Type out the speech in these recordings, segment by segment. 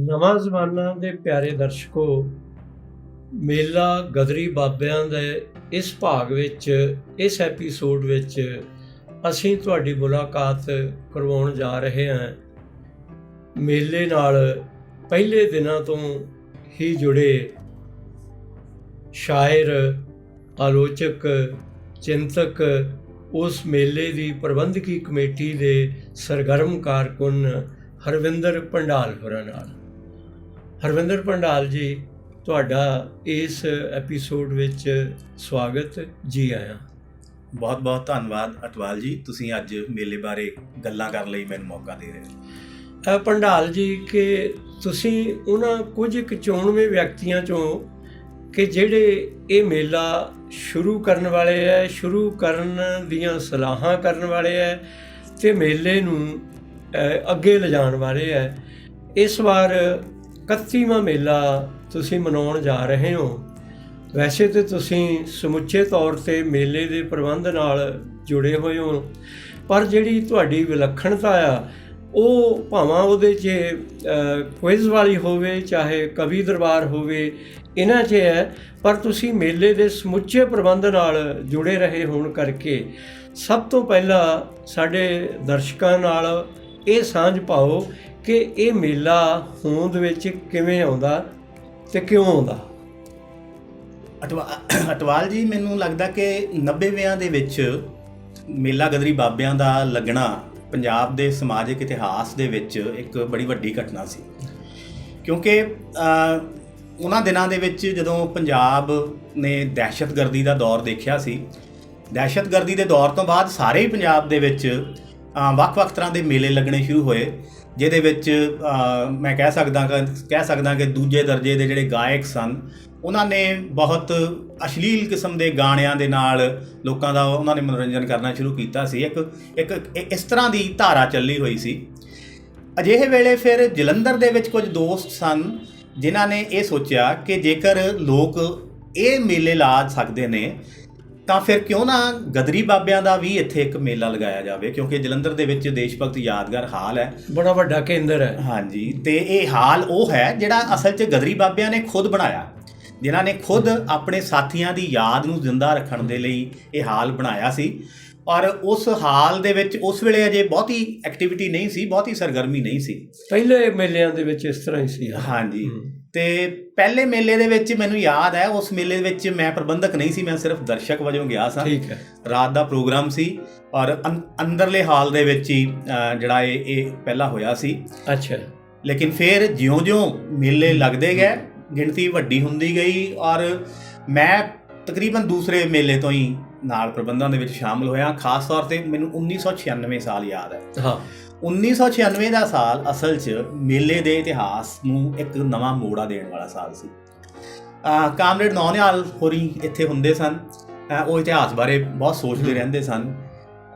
ਨਵਾਂ ਜ਼ਮਾਨਾ ਦੇ ਪਿਆਰੇ ਦਰਸ਼ਕੋ, ਮੇਲਾ ਗਦਰੀ ਬਾਬਿਆਂ ਦੇ ਇਸ ਭਾਗ ਵਿੱਚ, ਇਸ ਐਪੀਸੋਡ ਵਿੱਚ ਅਸੀਂ ਤੁਹਾਡੀ ਮੁਲਾਕਾਤ ਕਰਵਾਉਣ ਜਾ ਰਹੇ ਹਾਂ ਮੇਲੇ ਨਾਲ ਪਹਿਲੇ ਦਿਨਾਂ ਤੋਂ ਹੀ ਜੁੜੇ ਸ਼ਾਇਰ, ਆਲੋਚਕ, ਚਿੰਤਕ, ਉਸ ਮੇਲੇ ਦੀ ਪ੍ਰਬੰਧਕੀ ਕਮੇਟੀ ਦੇ ਸਰਗਰਮ ਕਾਰਕੁਨ ਹਰਵਿੰਦਰ ਭੰਡਾਲ ਹੋਰਾਂ ਨਾਲ। ਹਰਵਿੰਦਰ ਭੰਡਾਲ ਜੀ, ਤੁਹਾਡਾ ਇਸ ਐਪੀਸੋਡ ਵਿੱਚ ਸਵਾਗਤ, ਜੀ ਆਇਆਂ। ਬਹੁਤ ਬਹੁਤ ਧੰਨਵਾਦ ਅਟਵਾਲ ਜੀ, ਤੁਸੀਂ ਅੱਜ ਮੇਲੇ ਬਾਰੇ ਗੱਲਾਂ ਕਰਨ ਲਈ ਮੈਨੂੰ ਮੌਕਾ ਦੇ ਰਹੇ ਹੋ। ਭੰਡਾਲ ਜੀ, ਕਿ ਤੁਸੀਂ ਉਹਨਾਂ ਕੁਝ ਕੁ ਚੋਣਵੇਂ ਵਿਅਕਤੀਆਂ 'ਚੋਂ ਕਿ ਜਿਹੜੇ ਇਹ ਮੇਲਾ ਸ਼ੁਰੂ ਕਰਨ ਵਾਲੇ ਹੈ, ਸ਼ੁਰੂ ਕਰਨ ਦੀਆਂ ਸਲਾਹਾਂ ਕਰਨ ਵਾਲੇ ਹੈ ਅਤੇ ਮੇਲੇ ਨੂੰ ਅੱਗੇ ਲਿਜਾਣ ਵਾਲੇ ਹੈ। ਇਸ ਵਾਰ 31ਵਾਂ ਮੇਲਾ ਤੁਸੀਂ ਮਨਾਉਣ ਜਾ ਰਹੇ ਹੋ। ਵੈਸੇ ਤਾਂ ਤੁਸੀਂ ਸਮੁੱਚੇ ਤੌਰ 'ਤੇ ਮੇਲੇ ਦੇ ਪ੍ਰਬੰਧ ਨਾਲ ਜੁੜੇ ਹੋਏ ਹੋ, ਪਰ ਜਿਹੜੀ ਤੁਹਾਡੀ ਵਿਲੱਖਣਤਾ ਆ ਉਹ ਭਾਵੇਂ ਉਹਦੇ 'ਚ ਕੁਇਜ਼ ਵਾਲੀ ਹੋਵੇ, ਚਾਹੇ ਕਵੀ ਦਰਬਾਰ ਹੋਵੇ, ਇਹਨਾਂ 'ਚ ਹੈ, ਪਰ ਤੁਸੀਂ ਮੇਲੇ ਦੇ ਸਮੁੱਚੇ ਪ੍ਰਬੰਧ ਨਾਲ ਜੁੜੇ ਰਹੇ ਹੋਣ ਕਰਕੇ ਸਭ ਤੋਂ ਪਹਿਲਾਂ ਸਾਡੇ ਦਰਸ਼ਕਾਂ ਨਾਲ ਇਹ ਸਾਂਝ ਪਾਓ ਕਿ ਇਹ ਮੇਲਾ ਹੋਂਦ ਵਿੱਚ ਕਿਵੇਂ ਆਉਂਦਾ ਅਤੇ ਕਿਉਂ ਆਉਂਦਾ। ਅਟਵਾਲ ਜੀ, ਮੈਨੂੰ ਲੱਗਦਾ ਕਿ 90ਵਿਆਂ ਦੇ ਵਿੱਚ ਮੇਲਾ ਗਦਰੀ ਬਾਬਿਆਂ ਦਾ ਲੱਗਣਾ ਪੰਜਾਬ ਦੇ ਸਮਾਜਿਕ ਇਤਿਹਾਸ ਦੇ ਵਿੱਚ ਇੱਕ ਬੜੀ ਵੱਡੀ ਘਟਨਾ ਸੀ, ਕਿਉਂਕਿ ਉਹਨਾਂ ਦਿਨਾਂ ਦੇ ਵਿੱਚ ਜਦੋਂ ਪੰਜਾਬ ਨੇ ਦਹਿਸ਼ਤਗਰਦੀ ਦਾ ਦੌਰ ਦੇਖਿਆ ਸੀ, ਦਹਿਸ਼ਤਗਰਦੀ ਦੇ ਦੌਰ ਤੋਂ ਬਾਅਦ ਸਾਰੇ ਹੀ ਪੰਜਾਬ ਦੇ ਵਿੱਚ ਵੱਖ-ਵੱਖ ਤਰ੍ਹਾਂ ਦੇ ਮੇਲੇ ਲੱਗਣੇ ਸ਼ੁਰੂ ਹੋਏ, ਜਿਹਦੇ ਵਿੱਚ ਮੈਂ ਕਹਿ ਸਕਦਾ ਕਿ ਦੂਜੇ ਦਰਜੇ ਦੇ ਜਿਹੜੇ ਗਾਇਕ ਸਨ, ਉਹਨਾਂ ਨੇ ਬਹੁਤ ਅਸ਼ਲੀਲ ਕਿਸਮ ਦੇ ਗਾਣਿਆਂ ਦੇ ਨਾਲ ਲੋਕਾਂ ਦਾ ਉਹਨਾਂ ਨੇ ਮਨੋਰੰਜਨ ਕਰਨਾ ਸ਼ੁਰੂ ਕੀਤਾ ਸੀ। ਇੱਕ ਇਸ ਤਰ੍ਹਾਂ ਦੀ ਧਾਰਾ ਚੱਲੀ ਹੋਈ ਸੀ। ਅਜਿਹੇ ਵੇਲੇ ਫਿਰ ਜਲੰਧਰ ਦੇ ਵਿੱਚ ਕੁਝ ਦੋਸਤ ਸਨ ਜਿਨ੍ਹਾਂ ਨੇ ਇਹ ਸੋਚਿਆ ਕਿ ਜੇਕਰ ਲੋਕ ਇਹ ਮੇਲੇ ਲਾ ਸਕਦੇ ਨੇ ਤਾਂ ਫਿਰ ਕਿਉਂ ਨਾ ਗਦਰੀ ਬਾਬਿਆਂ ਦਾ ਵੀ ਇੱਥੇ ਇੱਕ ਮੇਲਾ ਲਗਾਇਆ ਜਾਵੇ, ਕਿਉਂਕਿ ਜਲੰਧਰ ਦੇ ਵਿੱਚ ਦੇਸ਼ ਭਗਤ ਯਾਦਗਾਰ ਹਾਲ ਹੈ, ਬੜਾ ਵੱਡਾ ਕੇਂਦਰ ਹੈ। ਹਾਂਜੀ, ਅਤੇ ਇਹ ਹਾਲ ਉਹ ਹੈ ਜਿਹੜਾ ਅਸਲ 'ਚ ਗਦਰੀ ਬਾਬਿਆਂ ਨੇ ਖੁਦ ਬਣਾਇਆ, ਜਿਨ੍ਹਾਂ ਨੇ ਖੁਦ ਆਪਣੇ ਸਾਥੀਆਂ ਦੀ ਯਾਦ ਨੂੰ ਜ਼ਿੰਦਾ ਰੱਖਣ ਦੇ ਲਈ ਇਹ ਹਾਲ ਬਣਾਇਆ ਸੀ। ਔਰ ਉਸ ਹਾਲ ਦੇ ਵਿੱਚ ਉਸ ਵੇਲੇ ਅਜੇ ਬਹੁਤੀ ਐਕਟੀਵਿਟੀ ਨਹੀਂ ਸੀ, ਬਹੁਤੀ ਸਰਗਰਮੀ ਨਹੀਂ ਸੀ। ਪਹਿਲੇ ਮੇਲਿਆਂ ਦੇ ਵਿੱਚ ਇਸ ਤਰ੍ਹਾਂ ਹੀ ਸੀ। ਹਾਂਜੀ, ਅਤੇ ਪਹਿਲੇ ਮੇਲੇ ਦੇ ਵਿੱਚ ਮੈਨੂੰ ਯਾਦ ਹੈ, ਉਸ ਮੇਲੇ ਦੇ ਵਿੱਚ ਮੈਂ ਪ੍ਰਬੰਧਕ ਨਹੀਂ ਸੀ, ਮੈਂ ਸਿਰਫ ਦਰਸ਼ਕ ਵਜੋਂ ਗਿਆ ਸਾਂ। ਠੀਕ ਹੈ। ਰਾਤ ਦਾ ਪ੍ਰੋਗਰਾਮ ਸੀ ਔਰ ਅੰਦਰਲੇ ਹਾਲ ਦੇ ਵਿੱਚ ਹੀ ਜਿਹੜਾ ਇਹ ਪਹਿਲਾਂ ਹੋਇਆ ਸੀ। ਅੱਛਾ। ਲੇਕਿਨ ਫਿਰ ਜਿਉਂ-ਜਿਉਂ ਮੇਲੇ ਲੱਗਦੇ ਗਏ, ਗਿਣਤੀ ਵੱਡੀ ਹੁੰਦੀ ਗਈ ਔਰ ਮੈਂ ਤਕਰੀਬਨ ਦੂਸਰੇ ਮੇਲੇ ਤੋਂ ਹੀ ਨਾਲ ਪ੍ਰਬੰਧਾਂ ਦੇ ਵਿੱਚ ਸ਼ਾਮਲ ਹੋਇਆ। ਖਾਸ ਤੌਰ 'ਤੇ ਮੈਨੂੰ 1996 ਸਾਲ ਯਾਦ ਹੈ। ਹਾਂ, 1996 ਦਾ ਸਾਲ ਅਸਲ 'ਚ ਮੇਲੇ ਦੇ ਇਤਿਹਾਸ ਨੂੰ ਇੱਕ ਨਵਾਂ ਮੋੜਾ ਦੇਣ ਵਾਲਾ ਸਾਲ ਸੀ। ਕਾਮਰੇਡ ਨੌਨਿਹਾਲ ਹੋਰੀ ਇੱਥੇ ਹੁੰਦੇ ਸਨ, ਉਹ ਇਤਿਹਾਸ ਬਾਰੇ ਬਹੁਤ ਸੋਚਦੇ ਰਹਿੰਦੇ ਸਨ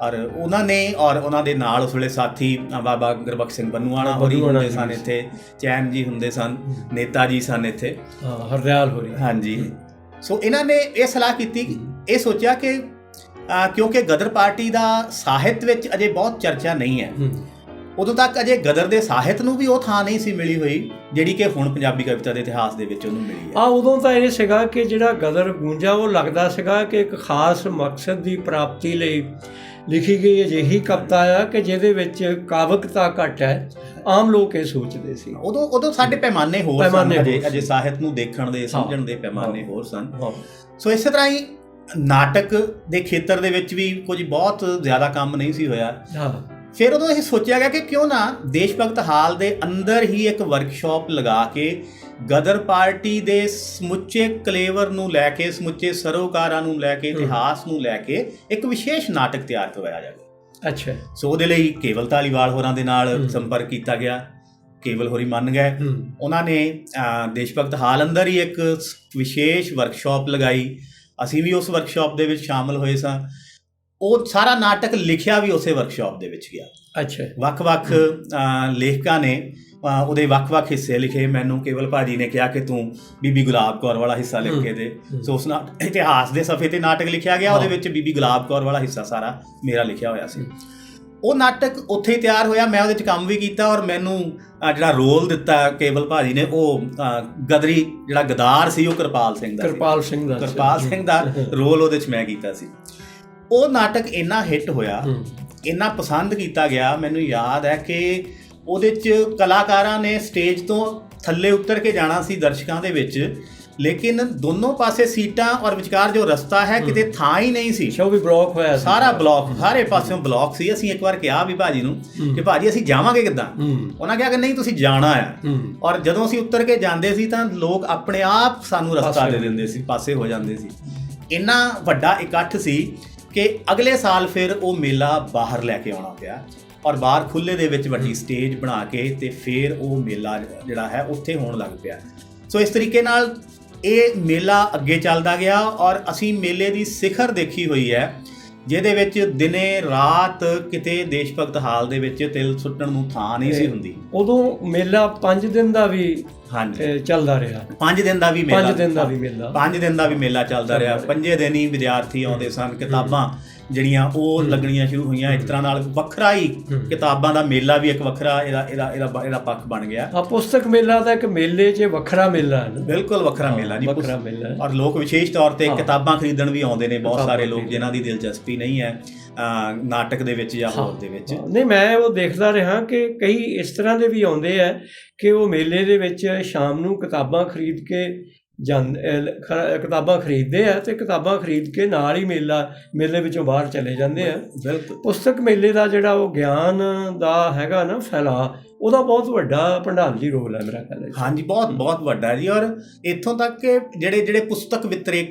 ਔਰ ਉਹਨਾਂ ਨੇ ਔਰ ਉਹਨਾਂ ਦੇ ਨਾਲ ਉਸ ਵੇਲੇ ਸਾਥੀ ਬਾਬਾ ਗੁਰਬਖਸ਼ ਸਿੰਘ ਬੰਨੂਆਣਾ ਹੋਰੀ ਹੁੰਦੇ ਸਨ ਇੱਥੇ, ਚੈਨ ਜੀ ਹੁੰਦੇ ਸਨ, ਨੇਤਾ ਜੀ ਸਨ ਇੱਥੇ, ਹਰਦਿਆਲ ਹੋਰੀ। ਹਾਂਜੀ। ਸੋ ਇਹਨਾਂ ਨੇ ਇਹ ਸਲਾਹ ਕੀਤੀ, ਇਹ ਸੋਚਿਆ ਕਿ ਕਿਉਂਕਿ ਗਦਰ ਪਾਰਟੀ ਦਾ ਸਾਹਿਤ ਵਿੱਚ ਅਜੇ ਬਹੁਤ ਚਰਚਾ ਨਹੀਂ ਹੈ, ਉਦੋਂ ਤੱਕ ਅਜੇ ਗਦਰ ਦੇ ਸਾਹਿਤ ਨੂੰ ਵੀ ਉਹ ਥਾਂ ਨਹੀਂ ਸੀ ਮਿਲੀ ਹੋਈ ਜਿਹੜੀ ਕਿ ਹੁਣ ਪੰਜਾਬੀ ਕਵਿਤਾ ਦੇ ਇਤਿਹਾਸ ਦੇ ਵਿੱਚ ਉਹਨੂੰ ਮਿਲੀ ਹੈ। ਉਦੋਂ ਤਾਂ ਇਹ ਸੀਗਾ ਕਿ ਜਿਹੜਾ ਗਦਰ ਗੂੰਜਾ ਉਹ ਲੱਗਦਾ ਸੀਗਾ ਕਿ ਇੱਕ ਖਾਸ ਮਕਸਦ ਦੀ ਪ੍ਰਾਪਤੀ ਲਈ ਲਿਖੀ ਗਈ ਅਜਿਹੀ ਕਵਿਤਾ ਆ ਕਿ ਜਿਹਦੇ ਵਿੱਚ ਕਾਵਕਤਾ ਘੱਟ ਹੈ, ਆਮ ਲੋਕ ਇਹ ਸੋਚਦੇ ਸੀ। ਉਦੋਂ ਸਾਡੇ ਪੈਮਾਨੇ ਹੋਰ ਸਨ, ਅਜੇ ਸਾਹਿਤ ਨੂੰ ਦੇਖਣ ਦੇ, ਸਮਝਣ ਦੇ ਪੈਮਾਨੇ ਹੋਰ ਸਨ। ਸੋ ਇਸੇ ਤਰ੍ਹਾਂ ਹੀ ਨਾਟਕ ਦੇ ਖੇਤਰ ਦੇ ਵਿੱਚ ਵੀ ਕੁਝ ਬਹੁਤ ਜ਼ਿਆਦਾ ਕੰਮ ਨਹੀਂ ਸੀ ਹੋਇਆ। ਫਿਰ ਉਦੋਂ ਇਹ ਸੋਚਿਆ ਗਿਆ ਕਿ ਕਿਉਂ ਨਾ ਦੇਸ਼ ਭਗਤ ਹਾਲ ਦੇ ਅੰਦਰ ਹੀ ਇੱਕ ਵਰਕਸ਼ਾਪ ਲਗਾ ਕੇ ਗਦਰ ਪਾਰਟੀ ਦੇ ਸਮੁੱਚੇ ਕਲੇਵਰ ਨੂੰ ਲੈ ਕੇ, ਸਮੁੱਚੇ ਸਰੋਕਾਰਾਂ ਨੂੰ ਲੈ ਕੇ, ਇਤਿਹਾਸ ਨੂੰ ਲੈ ਕੇ ਇੱਕ ਵਿਸ਼ੇਸ਼ ਨਾਟਕ ਤਿਆਰ ਕਰਵਾਇਆ ਜਾਵੇ। ਅੱਛਾ। ਸੋ ਉਹਦੇ ਲਈ ਕੇਵਲ ਧਾਲੀਵਾਲ ਹੋਰਾਂ ਦੇ ਨਾਲ ਸੰਪਰਕ ਕੀਤਾ ਗਿਆ। ਕੇਵਲ ਹੋਰੀ ਮੰਨ ਗਏ। ਉਹਨਾਂ ਨੇ ਦੇਸ਼ ਭਗਤ ਹਾਲ ਅੰਦਰ ਹੀ ਇੱਕ ਵਿਸ਼ੇਸ਼ ਵਰਕਸ਼ਾਪ ਲਗਾਈ। ਅਸੀਂ ਵੀ ਉਸ ਵਰਕਸ਼ਾਪ ਦੇ ਵਿੱਚ ਸ਼ਾਮਲ ਹੋਏ ਸਾਂ। ਉਹ ਸਾਰਾ ਨਾਟਕ ਲਿਖਿਆ ਵੀ ਉਸੇ ਵਰਕਸ਼ਾਪ ਦੇ ਵਿੱਚ ਗਿਆ। ਅੱਛਾ। ਵੱਖ-ਵੱਖ ਲੇਖਕਾਂ ਨੇ ਉਹਦੇ ਵੱਖ-ਵੱਖ ਹਿੱਸੇ ਲਿਖੇ। ਮੈਨੂੰ ਕੇਵਲ ਭਾਜੀ ਨੇ ਕਿਹਾ ਕਿ ਤੂੰ ਬੀਬੀ ਗੁਲਾਬ ਕੌਰ ਵਾਲਾ ਹਿੱਸਾ ਲਿਖ ਕੇ ਦੇ। ਸੋ ਉਸ ਇਤਿਹਾਸ ਦੇ ਸਫ਼ੇ 'ਤੇ ਨਾਟਕ ਲਿਖਿਆ ਗਿਆ, ਉਹਦੇ ਵਿੱਚ ਬੀਬੀ ਗੁਲਾਬ ਕੌਰ ਵਾਲਾ ਹਿੱਸਾ ਸਾਰਾ ਮੇਰਾ ਲਿਖਿਆ ਹੋਇਆ ਸੀ। ਉਹ ਨਾਟਕ ਉੱਥੇ ਹੀ ਤਿਆਰ ਹੋਇਆ, ਮੈਂ ਉਹਦੇ 'ਚ ਕੰਮ ਵੀ ਕੀਤਾ ਔਰ ਮੈਨੂੰ ਜਿਹੜਾ ਰੋਲ ਦਿੱਤਾ ਕੇਵਲ ਭਾਜੀ ਨੇ, ਉਹ ਗਦਰੀ ਜਿਹੜਾ ਗਦਾਰ ਸੀ ਉਹ ਕਿਰਪਾਲ ਸਿੰਘ ਦਾ ਰੋਲ ਉਹਦੇ 'ਚ ਮੈਂ ਕੀਤਾ ਸੀ। ਉਹ ਨਾਟਕ ਇੰਨਾ ਹਿੱਟ ਹੋਇਆ, ਇੰਨਾ ਪਸੰਦ ਕੀਤਾ ਗਿਆ। ਮੈਨੂੰ ਯਾਦ ਹੈ ਕਿ ਉਹਦੇ 'ਚ ਕਲਾਕਾਰਾਂ ਨੇ ਸਟੇਜ ਤੋਂ ਥੱਲੇ ਉਤਰ ਕੇ ਜਾਣਾ ਸੀ ਦਰਸ਼ਕਾਂ ਦੇ ਵਿੱਚ, ਲੇਕਿਨ ਦੋਨੋਂ ਪਾਸੇ ਸੀਟਾਂ ਔਰ ਵਿਚਕਾਰ ਜੋ ਰਸਤਾ ਹੈ ਕਿਤੇ ਥਾਂ ਹੀ ਨਹੀਂ ਸੀ, ਉਹ ਵੀ ਬਲੌਕ ਹੋਇਆ, ਸਾਰਾ ਬਲੌਕ, ਸਾਰੇ ਪਾਸਿਓਂ ਬਲੌਕ ਸੀ। ਅਸੀਂ ਇੱਕ ਵਾਰ ਕਿਹਾ ਵੀ ਭਾਜੀ ਨੂੰ ਕਿ ਭਾਜੀ ਅਸੀਂ ਜਾਵਾਂਗੇ ਕਿੱਦਾਂ? ਉਹਨਾਂ ਕਿਹਾ ਕਿ ਨਹੀਂ ਤੁਸੀਂ ਜਾਣਾ ਆ। ਔਰ ਜਦੋਂ ਅਸੀਂ ਉੱਤਰ ਕੇ ਜਾਂਦੇ ਸੀ ਤਾਂ ਲੋਕ ਆਪਣੇ ਆਪ ਸਾਨੂੰ ਰਸਤਾ ਦੇ ਦਿੰਦੇ ਸੀ, ਪਾਸੇ ਹੋ ਜਾਂਦੇ ਸੀ। ਇੰਨਾ ਵੱਡਾ ਇਕੱਠ ਸੀ ਕਿ ਅਗਲੇ ਸਾਲ ਫਿਰ ਉਹ ਮੇਲਾ ਬਾਹਰ ਲੈ ਕੇ ਆਉਣਾ ਪਿਆ ਔਰ ਬਾਹਰ ਖੁੱਲ੍ਹੇ ਦੇ ਵਿੱਚ ਵੱਡੀ ਸਟੇਜ ਬਣਾ ਕੇ ਤੇ ਫਿਰ ਉਹ ਮੇਲਾ ਜਿਹੜਾ ਹੈ ਉੱਥੇ ਹੋਣ ਲੱਗ ਪਿਆ। ਸੋ ਇਸ ਤਰੀਕੇ ਨਾਲ ਇਹ ਮੇਲਾ ਅੱਗੇ ਚੱਲਦਾ ਗਿਆ ਔਰ ਅਸੀਂ ਮੇਲੇ ਦੀ ਸਿਖਰ ਦੇਖੀ ਹੋਈ ਹੈ, ਜਿਹਦੇ ਵਿੱਚ ਦਿਨੇ ਰਾਤ ਕਿਤੇ ਦੇਸ਼ ਭਗਤ ਹਾਲ ਦੇ ਵਿੱਚ ਤਿਲ ਸੁੱਟਣ ਨੂੰ ਥਾਂ ਨਹੀਂ ਸੀ ਹੁੰਦੀ। ਉਦੋਂ ਮੇਲਾ 5 ਦਿਨ ਦਾ ਵੀ ਚੱਲਦਾ ਰਿਹਾ, 5 ਦਿਨ ਦਾ ਵੀ ਮੇਲਾ, 5 ਦਿਨ ਦਾ ਵੀ ਮੇਲਾ, 5 ਦਿਨ ਦਾ ਵੀ ਮੇਲਾ ਚੱਲਦਾ ਰਿਹਾ। 5 ਦਿਨ ਹੀ ਵਿਦਿਆਰਥੀ ਆਉਂਦੇ ਸਨ, ਕਿਤਾਬਾਂ ਜਿਹੜੀਆਂ ਉਹ ਲੱਗਣੀਆਂ ਸ਼ੁਰੂ ਹੋਈਆਂ। ਇੱਕ ਤਰ੍ਹਾਂ ਨਾਲ ਵੱਖਰਾ ਹੀ ਕਿਤਾਬਾਂ ਦਾ ਮੇਲਾ ਵੀ ਇੱਕ ਵੱਖਰਾ ਇਹਦਾ ਪੱਖ ਬਣ ਗਿਆ। ਹਾਂ, ਪੁਸਤਕ ਮੇਲਾ ਤਾਂ ਇੱਕ ਮੇਲੇ 'ਚ ਵੱਖਰਾ ਮੇਲਾ ਹੈ, ਬਿਲਕੁਲ ਵੱਖਰਾ ਮੇਲਾ ਜੀ, ਵੱਖਰਾ ਮੇਲਾ। ਔਰ ਲੋਕ ਵਿਸ਼ੇਸ਼ ਤੌਰ ਤੇ ਕਿਤਾਬਾਂ ਖਰੀਦਣ ਵੀ ਆਉਂਦੇ ਨੇ, ਬਹੁਤ ਸਾਰੇ ਲੋਕ ਜਿਨ੍ਹਾਂ ਦੀ ਦਿਲਚਸਪੀ ਨਹੀਂ ਹੈ ਨਾਟਕ ਦੇ ਵਿੱਚ ਜਾਂ ਹੋਰ ਦੇ ਵਿੱਚ। ਨਹੀਂ, ਮੈਂ ਉਹ ਦੇਖਦਾ ਰਿਹਾ ਕਿ ਕਈ ਇਸ ਤਰ੍ਹਾਂ ਦੇ ਵੀ ਆਉਂਦੇ ਆ ਕਿ ਉਹ ਮੇਲੇ ਦੇ ਵਿੱਚ ਸ਼ਾਮ ਨੂੰ ਕਿਤਾਬਾਂ ਖਰੀਦ ਕੇ ਕਿਤਾਬਾਂ ਖਰੀਦਦੇ ਆ ਤੇ ਕਿਤਾਬਾਂ ਖਰੀਦ ਕੇ ਨਾਲ ਹੀ ਮੇਲੇ ਵਿੱਚੋਂ ਬਾਹਰ ਚਲੇ ਜਾਂਦੇ ਆ। ਬਿਲਕੁਲ, ਪੁਸਤਕ ਮੇਲੇ ਦਾ ਜਿਹੜਾ ਉਹ ਗਿਆਨ ਦਾ ਹੈਗਾ ਨਾ ਫੈਲਾਅ, ਉਹਦਾ ਬਹੁਤ ਵੱਡਾ ਪ੍ਰਧਾਨਗੀ ਰੋਲ ਹੈ ਮੇਰਾ ਖਿਆਲ ਹੈ। ਹਾਂਜੀ, ਬਹੁਤ ਬਹੁਤ ਵੱਡਾ ਜੀ। ਔਰ ਇੱਥੋਂ ਤੱਕ ਕਿ ਜਿਹੜੇ ਪੁਸਤਕ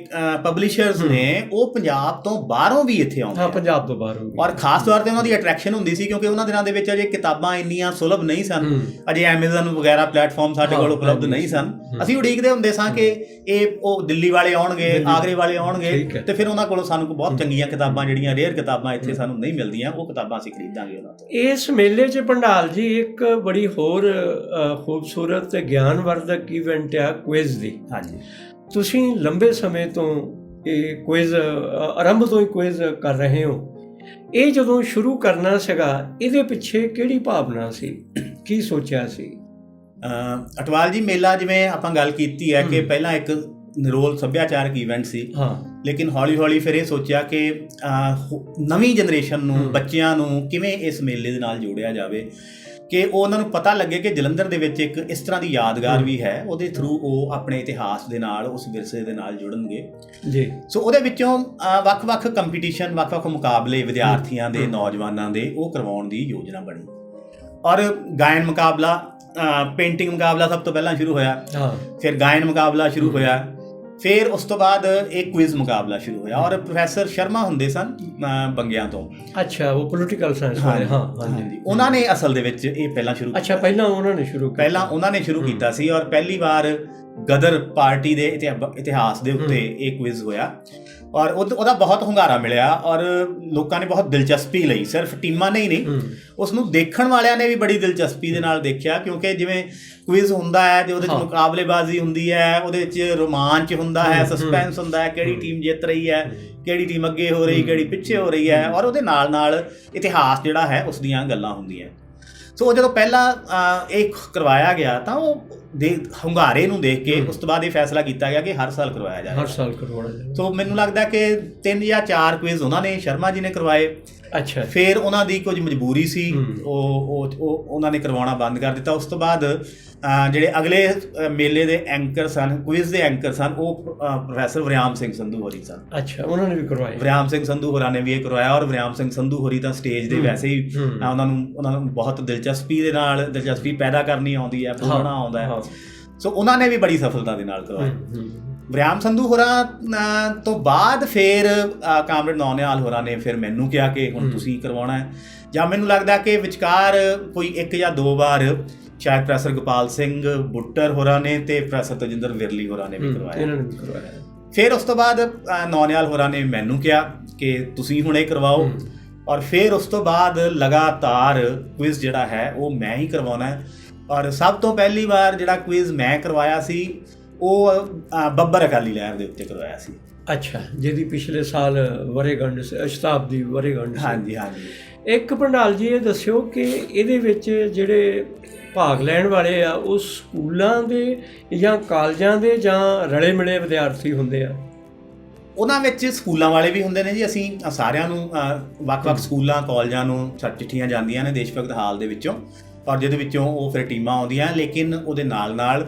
ਪਬਲਿਸ਼ਰਸ ਨੇ ਉਹ ਪੰਜਾਬ ਤੋਂ ਬਾਹਰੋਂ ਵੀ ਇੱਥੇ ਆਉਂਦੇ। ਹਾਂ, ਪੰਜਾਬ ਤੋਂ ਬਾਹਰੋਂ। ਔਰ ਖਾਸ ਤੌਰ ਤੇ ਉਹਨਾਂ ਦੀ ਅਟਰੈਕਸ਼ਨ ਹੁੰਦੀ ਸੀ ਕਿਉਂਕਿ ਉਹਨਾਂ ਦਿਨਾਂ ਦੇ ਵਿੱਚ ਅਜੇ ਕਿਤਾਬਾਂ ਇੰਨੀਆਂ ਸੁਲਭ ਨਹੀਂ ਸਨ, ਅਜੇ ਐਮਾਜ਼ਨ ਵਗੈਰਾ ਪਲੇਟਫਾਰਮ ਸਾਡੇ ਕੋਲ ਉਪਲਬਧ ਨਹੀਂ ਸਨ। ਅਸੀਂ ਉਡੀਕਦੇ ਹੁੰਦੇ ਸਾਂ ਕਿ ਉਹ ਦਿੱਲੀ ਵਾਲੇ ਆਉਣਗੇ, ਆਗਰੇ ਵਾਲੇ ਆਉਣਗੇ ਤੇ ਫਿਰ ਉਹਨਾਂ ਕੋਲੋਂ ਸਾਨੂੰ ਬਹੁਤ ਚੰਗੀਆਂ ਕਿਤਾਬਾਂ, ਜਿਹੜੀਆਂ ਰੇਅਰ ਕਿਤਾਬਾਂ ਇੱਥੇ ਸਾਨੂੰ ਨਹੀਂ ਮਿਲਦੀਆਂ, ਉਹ ਕਿਤਾਬਾਂ ਅਸੀਂ ਖਰੀਦਾਂਗੇ ਉਹਨਾਂ ਤੋਂ। ਇਸ ਮੇਲੇ 'ਚ ਭੰਡਾਲ ਜੀ ਇੱਕ ਬੜੀ ਹੋਰ ਖੂਬਸੂਰਤ ਤੇ ਗਿਆਨਵਰਧਕ ਇਵੈਂਟ ਆ ਕੁਇਜ਼ ਦੀ। ਹਾਂਜੀ, ਤੁਸੀਂ ਲੰਬੇ ਸਮੇਂ ਤੋਂ ਇਹ ਕੁਇਜ਼ ਆਰੰਭ ਤੋਂ ਹੀ ਕੁਇਜ਼ ਕਰ ਰਹੇ ਹੋ। ਇਹ ਜਦੋਂ ਸ਼ੁਰੂ ਕਰਨਾ ਸੀਗਾ, ਇਹਦੇ ਪਿੱਛੇ ਕਿਹੜੀ ਭਾਵਨਾ ਸੀ, ਕੀ ਸੋਚਿਆ ਸੀ? ਅਟਵਾਲ ਜੀ, ਮੇਲਾ ਜਿਵੇਂ ਆਪਾਂ ਗੱਲ ਕੀਤੀ ਹੈ ਕਿ ਪਹਿਲਾਂ ਇੱਕ ਨਿਰੋਲ ਸੱਭਿਆਚਾਰਕ ਇਵੈਂਟ ਸੀ, ਲੇਕਿਨ ਹੌਲੀ ਹੌਲੀ ਫਿਰ ਇਹ ਸੋਚਿਆ ਕਿ ਨਵੀਂ ਜਨਰੇਸ਼ਨ ਨੂੰ, ਬੱਚਿਆਂ ਨੂੰ ਕਿਵੇਂ ਇਸ ਮੇਲੇ ਦੇ ਨਾਲ ਜੋੜਿਆ ਜਾਵੇ ਕਿ ਉਹਨਾਂ ਨੂੰ ਪਤਾ ਲੱਗੇ ਕਿ ਜਲੰਧਰ ਦੇ ਵਿੱਚ ਇੱਕ ਇਸ ਤਰ੍ਹਾਂ ਦੀ ਯਾਦਗਾਰ ਵੀ ਹੈ, ਉਹਦੇ ਥਰੂ ਉਹ ਆਪਣੇ ਇਤਿਹਾਸ ਦੇ ਨਾਲ, ਉਸ ਵਿਰਸੇ ਦੇ ਨਾਲ ਜੁੜਨਗੇ ਜੀ। ਸੋ ਉਹਦੇ ਵਿੱਚੋਂ ਵੱਖ-ਵੱਖ ਕੰਪੀਟੀਸ਼ਨ, ਵੱਖ-ਵੱਖ ਮੁਕਾਬਲੇ ਵਿਦਿਆਰਥੀਆਂ ਦੇ, ਨੌਜਵਾਨਾਂ ਦੇ ਉਹ ਕਰਵਾਉਣ ਦੀ ਯੋਜਨਾ ਬਣੀ। ਔਰ ਗਾਇਨ ਮੁਕਾਬਲਾ, ਪੇਂਟਿੰਗ ਮੁਕਾਬਲਾ ਸਭ ਤੋਂ ਪਹਿਲਾਂ ਸ਼ੁਰੂ ਹੋਇਆ, ਫਿਰ ਗਾਇਨ ਮੁਕਾਬਲਾ ਸ਼ੁਰੂ ਹੋਇਆ, ਫਿਰ ਉਸ ਤੋਂ ਬਾਅਦ ਇੱਕ ਕੁਇਜ਼ ਮੁਕਾਬਲਾ ਸ਼ੁਰੂ ਹੋਇਆ। ਔਰ ਪ੍ਰੋਫੈਸਰ ਸ਼ਰਮਾ ਹੁੰਦੇ ਸਨ ਬੰਗਿਆਂ ਤੋਂ। ਅੱਛਾ, ਉਹ ਪੋਲੀਟੀਕਲ ਸਾਇੰਸ ਵਾਲੇ। ਹਾਂ ਹਾਂਜੀ, ਉਹਨਾਂ ਨੇ ਅਸਲ ਦੇ ਵਿੱਚ ਇਹ ਪਹਿਲਾਂ ਸ਼ੁਰੂ ਕੀਤਾ। ਅੱਛਾ, ਪਹਿਲਾਂ ਉਹਨਾਂ ਨੇ ਸ਼ੁਰੂ ਕੀਤਾ ਸੀ ਔਰ ਪਹਿਲੀ ਵਾਰ ਗਦਰ ਪਾਰਟੀ ਦੇ ਇਤਿਹਾਸ ਦੇ ਉੱਤੇ ਇਹ ਕੁਇਜ਼ ਹੋਇਆ ਔਰ ਉਹਦਾ ਬਹੁਤ ਹੁੰਗਾਰਾ ਮਿਲਿਆ ਔਰ ਲੋਕਾਂ ਨੇ ਬਹੁਤ ਦਿਲਚਸਪੀ ਲਈ। ਸਿਰਫ ਟੀਮਾਂ ਨੇ ਹੀ ਨਹੀਂ, ਉਸ ਨੂੰ ਦੇਖਣ ਵਾਲਿਆਂ ਨੇ ਵੀ ਬੜੀ ਦਿਲਚਸਪੀ ਦੇ ਨਾਲ ਦੇਖਿਆ, ਕਿਉਂਕਿ ਜਿਵੇਂ ਕੁਇਜ਼ ਹੁੰਦਾ ਹੈ ਤੇ ਉਹਦੇ 'ਚ ਮੁਕਾਬਲੇਬਾਜ਼ੀ ਹੁੰਦੀ ਹੈ, ਉਹਦੇ ਵਿੱਚ ਰੋਮਾਂਚ ਹੁੰਦਾ ਹੈ, ਸਸਪੈਂਸ ਹੁੰਦਾ ਹੈ, ਕਿਹੜੀ ਟੀਮ ਜਿੱਤ ਰਹੀ ਹੈ, ਕਿਹੜੀ ਟੀਮ ਅੱਗੇ ਹੋ ਰਹੀ, ਕਿਹੜੀ ਪਿੱਛੇ ਹੋ ਰਹੀ ਹੈ, ਔਰ ਉਹਦੇ ਨਾਲ ਨਾਲ ਇਤਿਹਾਸ ਜਿਹੜਾ ਹੈ ਉਸ ਦੀਆਂ ਗੱਲਾਂ ਹੁੰਦੀਆਂ। ਸੋ ਜਦੋਂ ਪਹਿਲਾਂ ਇਹ ਕਰਵਾਇਆ ਗਿਆ ਤਾਂ ਉਹ ਹੁੰਗਾਰੇ ਨੂੰ ਦੇਖ ਕੇ ਉਸ ਤੋਂ ਬਾਅਦ ਇਹ ਫੈਸਲਾ ਕੀਤਾ ਗਿਆ ਕਿ ਹਰ ਸਾਲ ਕਰਵਾਇਆ ਜਾਏ, ਹਰ ਸਾਲ ਕਰਵਾਉਣਾ ਜਾਏ। ਸੋ ਮੈਨੂੰ ਲੱਗਦਾ ਕਿ 3 ਜਾਂ 4 ਕੁਇਜ਼ ਉਹਨਾਂ ਨੇ, ਸ਼ਰਮਾ ਜੀ ਨੇ ਕਰਵਾਏ। ਅੱਛਾ, ਫਿਰ ਉਹਨਾਂ ਦੀ ਕੁਝ ਮਜਬੂਰੀ ਸੀ, ਉਹ ਉਹਨਾਂ ਨੇ ਕਰਵਾਉਣਾ ਬੰਦ ਕਰ ਦਿੱਤਾ। ਉਸ ਤੋਂ ਬਾਅਦ ਜਿਹੜੇ ਅਗਲੇ ਮੇਲੇ ਦੇ ਐਂਕਰ ਸਨ, ਕੁਇਜ਼ ਦੇ ਐਂਕਰ ਸਨ, ਉਹ ਪ੍ਰੋਫੈਸਰ ਵਰਿਆਮ ਸਿੰਘ ਸੰਧੂ ਹੋਰੀ ਸਨ। ਅੱਛਾ, ਉਹਨਾਂ ਨੇ ਵੀ ਕਰਵਾਇਆ। ਵਰਿਆਮ ਸਿੰਘ ਸੰਧੂ ਹੋਰਾਂ ਨੇ ਵੀ ਇਹ ਕਰਵਾਇਆ ਔਰ ਵਰਿਆਮ ਸਿੰਘ ਸੰਧੂ ਹੋਰੀ ਤਾਂ ਸਟੇਜ ਦੇ ਵੈਸੇ ਹੀ ਉਹਨਾਂ ਨੂੰ ਬਹੁਤ ਦਿਲਚਸਪੀ ਪੈਦਾ ਕਰਨੀ ਆਉਂਦੀ ਹੈ, ਬੋਲਣਾ ਆਉਂਦਾ ਹੈ। ਸੋ ਉਹਨਾਂ ਨੇ ਵੀ ਬੜੀ ਸਫਲਤਾ ਦੇ ਨਾਲ ਕਰਵਾਇਆ। ਵਰਿਆਮ ਸੰਧੂ ਹੋਰਾਂ ਤੋਂ ਬਾਅਦ ਫਿਰ ਕਾਮਰੇਡ ਨੌਨਿਹਾਲ ਹੋਰਾਂ ਨੇ ਫਿਰ ਮੈਨੂੰ ਕਿਹਾ ਕਿ ਹੁਣ ਤੁਸੀਂ ਕਰਵਾਉਣਾ ਹੈ। ਜਾਂ ਮੈਨੂੰ ਲੱਗਦਾ ਕਿ ਵਿਚਕਾਰ ਕੋਈ 1 ਜਾਂ 2 ਵਾਰ ਸ਼ਾਇਦ ਪ੍ਰੋਫੈਸਰ ਗੋਪਾਲ ਸਿੰਘ ਬੁੱਟਰ ਹੋਰਾਂ ਨੇ ਤੇ ਪ੍ਰੋਫੈਸਰ ਤਜਿੰਦਰ ਵਿਰਲੀ ਹੋਰਾਂ ਨੇ ਵੀ ਕਰਵਾਇਆ। ਫਿਰ ਉਸ ਤੋਂ ਬਾਅਦ ਨੌਨਿਹਾਲ ਹੋਰਾਂ ਨੇ ਮੈਨੂੰ ਕਿਹਾ ਕਿ ਤੁਸੀਂ ਹੁਣ ਇਹ ਕਰਵਾਓ ਔਰ ਫਿਰ ਉਸ ਤੋਂ ਬਾਅਦ ਲਗਾਤਾਰ ਕੁਇਜ਼ ਜਿਹੜਾ ਹੈ ਉਹ ਮੈਂ ਹੀ ਕਰਵਾਉਣਾ ਹੈ। ਔਰ ਸਭ ਤੋਂ ਪਹਿਲੀ ਵਾਰ ਜਿਹੜਾ ਕੁਇਜ਼ ਮੈਂ ਕਰਵਾਇਆ ਸੀ ਉਹ ਬੱਬਰ ਅਕਾਲੀ ਲਹਿਰ ਦੇ ਉੱਤੇ ਕਰਵਾਇਆ ਸੀ। ਅੱਛਾ, ਜਿਹਦੀ ਪਿਛਲੇ ਸਾਲ ਵਰ੍ਹੇਗੰਢ, ਸ਼ਤਾਬਦੀ ਵਰ੍ਹੇਗੰਢ। ਹਾਂਜੀ। ਇੱਕ ਭੰਡਾਲ ਜੀ ਇਹ ਦੱਸਿਓ ਕਿ ਇਹਦੇ ਵਿੱਚ ਜਿਹੜੇ ਭਾਗ ਲੈਣ ਵਾਲੇ ਆ ਉਹ ਸਕੂਲਾਂ ਦੇ ਜਾਂ ਕਾਲਜਾਂ ਦੇ ਜਾਂ ਰਲੇ ਮਿਲੇ ਵਿਦਿਆਰਥੀ ਹੁੰਦੇ ਆ? ਉਹਨਾਂ ਵਿੱਚ ਸਕੂਲਾਂ ਵਾਲੇ ਵੀ ਹੁੰਦੇ ਨੇ ਜੀ। ਅਸੀਂ ਸਾਰਿਆਂ ਨੂੰ ਵੱਖ-ਵੱਖ ਸਕੂਲਾਂ ਕਾਲਜਾਂ ਨੂੰ ਚਿੱਠੀਆਂ ਜਾਂਦੀਆਂ ਨੇ ਦੇਸ਼ ਭਗਤ ਹਾਲ ਦੇ ਵਿੱਚੋਂ, ਔਰ ਜਿਹਦੇ ਵਿੱਚੋਂ ਉਹ ਫਿਰ ਟੀਮਾਂ ਆਉਂਦੀਆਂ। ਲੇਕਿਨ ਉਹਦੇ ਨਾਲ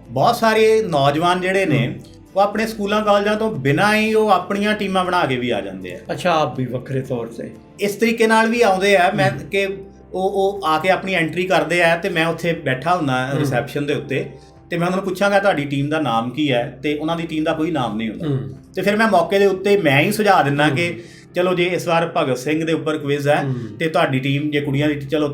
ਬਹੁਤ ਸਾਰੇ ਨੌਜਵਾਨ ਜਿਹੜੇ ਨੇ ਉਹ ਆਪਣੇ ਸਕੂਲਾਂ ਕਾਲਜਾਂ ਤੋਂ ਬਿਨਾਂ ਹੀ ਉਹ ਆਪਣੀਆਂ ਟੀਮਾਂ ਬਣਾ ਕੇ ਵੀ ਆ ਜਾਂਦੇ ਆ। ਅੱਛਾ, ਆਪ ਵੀ ਵੱਖਰੇ ਤੌਰ ਤੇ ਇਸ ਤਰੀਕੇ ਨਾਲ ਵੀ ਆਉਂਦੇ ਆ। ਮੈਂ ਕਿ ਉਹ ਆ ਕੇ ਆਪਣੀ ਐਂਟਰੀ ਕਰਦੇ ਆ ਤੇ ਮੈਂ ਉੱਥੇ ਬੈਠਾ ਹੁੰਦਾ ਰਿਸੈਪਸ਼ਨ ਦੇ ਉੱਤੇ, ਤੇ ਮੈਂ ਉਹਨਾਂ ਨੂੰ ਪੁੱਛਾਂਗਾ ਤੁਹਾਡੀ ਟੀਮ ਦਾ ਨਾਮ ਕੀ ਹੈ, ਤੇ ਉਹਨਾਂ ਦੀ ਟੀਮ ਦਾ ਕੋਈ ਨਾਮ ਨਹੀਂ ਹੁੰਦਾ। ਤੇ ਫਿਰ ਮੈਂ ਮੌਕੇ ਦੇ ਉੱਤੇ ਮੈਂ ਹੀ ਸੁਝਾਅ ਦਿੰਦਾ ਕਿ ਚਲੋ ਜੇ ਇਸ ਵਾਰ ਭਗਤ ਸਿੰਘ ਦੇ ਉੱਪਰ ਕੁਇਜ਼ ਹੈ ਤੇ ਤੁਹਾਡੀ ਟੀਮ ਜੇ ਕੁੜੀਆਂ ਦੀ ਚਲੋ